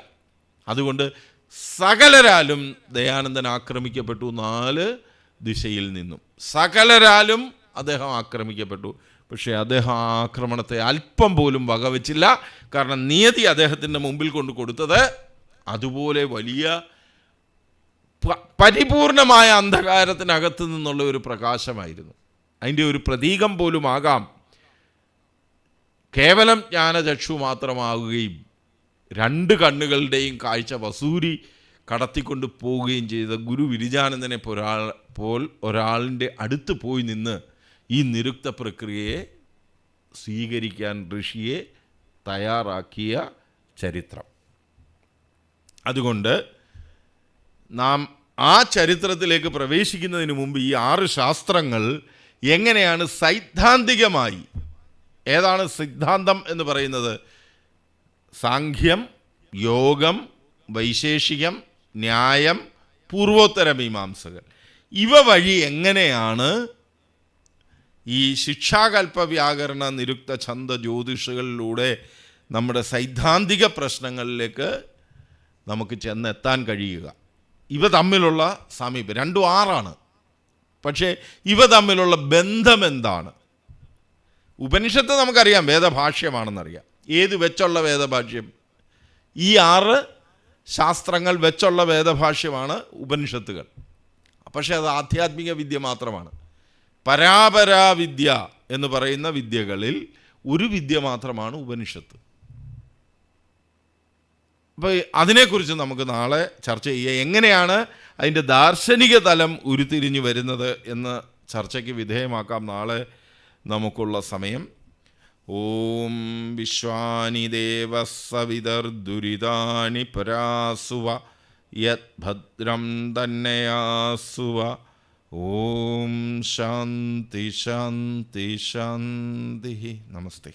അതുകൊണ്ട് സകലരാലും ദയാനന്ദൻ ആക്രമിക്കപ്പെട്ടു. 4 ദിശയിൽ നിന്നും സകലരാലും അദ്ദേഹം ആക്രമിക്കപ്പെട്ടു. പക്ഷേ അദ്ദേഹം ആ ആക്രമണത്തെ അല്പം പോലും വകവെച്ചില്ല. കാരണം നിയതി അദ്ദേഹത്തിൻ്റെ മുമ്പിൽ കൊണ്ട് കൊടുത്തത് അതുപോലെ വലിയ പരിപൂർണമായ അന്ധകാരത്തിനകത്ത് നിന്നുള്ള ഒരു പ്രകാശമായിരുന്നു. അതിൻ്റെ ഒരു പ്രതീകം പോലും ആകാം കേവലം ജ്ഞാനചക്ഷു മാത്രമാവുകയും 2 കണ്ണുകളുടെയും കാഴ്ച വസൂരി കടത്തിക്കൊണ്ട് പോവുകയും ചെയ്ത ഗുരു വിരിജാനന്ദനെ ഒരാളിൻ്റെ അടുത്ത് പോയി നിന്ന് ഈ നിരുക്ത പ്രക്രിയയെ സ്വീകരിക്കാൻ ഋഷിയെ തയ്യാറാക്കിയ ചരിത്രം. അതുകൊണ്ട് നാം ആ ചരിത്രത്തിലേക്ക് പ്രവേശിക്കുന്നതിന് മുമ്പ് ഈ 6 ശാസ്ത്രങ്ങൾ എങ്ങനെയാണ് സൈദ്ധാന്തികമായി, ഏതാണ് സിദ്ധാന്തം എന്ന് പറയുന്നത്? സാംഖ്യം, യോഗം, വൈശേഷികം, ന്യായം, പൂർവോത്തര മീമാംസകൾ, ഇവ വഴി എങ്ങനെയാണ് ഈ ശിക്ഷാകൽപ്പ വ്യാകരണ നിരുക്ത ഛന്ദ ജ്യോതിഷകളിലൂടെ നമ്മുടെ സൈദ്ധാന്തിക പ്രശ്നങ്ങളിലേക്ക് നമുക്ക് ചെന്നെത്താൻ കഴിയുക? ഇവ തമ്മിലുള്ള സാമീപ്യം 2 6 പക്ഷേ ഇവ തമ്മിലുള്ള ബന്ധം എന്താണ്? ഉപനിഷത്ത് നമുക്കറിയാം വേദഭാഷ്യമാണെന്നറിയാം. ഏത് വെച്ചുള്ള വേദഭാഷ്യം? ഈ 6 ശാസ്ത്രങ്ങൾ വെച്ചുള്ള വേദഭാഷ്യമാണ് ഉപനിഷത്തുകൾ. പക്ഷേ അത് ആധ്യാത്മിക വിദ്യ മാത്രമാണ്. പരാപരാവിദ്യ എന്ന് പറയുന്ന വിദ്യകളിൽ ഒരു വിദ്യ മാത്രമാണ് ഉപനിഷത്ത്. അപ്പോൾ അതിനെക്കുറിച്ച് നമുക്ക് നാളെ ചർച്ച ചെയ്യാം. എങ്ങനെയാണ് അതിൻ്റെ ദാർശനിക തലം ഉരുത്തിരിഞ്ഞു വരുന്നത് എന്ന് ചർച്ചയ്ക്ക് വിധേയമാക്കാം നാളെ നമുക്കുള്ള സമയം. ഓം വിശ്വാനി ദേവസവിതർദുരിതാനി പരാസുവ യത് ഭദ്രം തന്നയാസുവ. ഓം ശാന്തി ശാന്തി ശാന്തി. നമസ്തേ.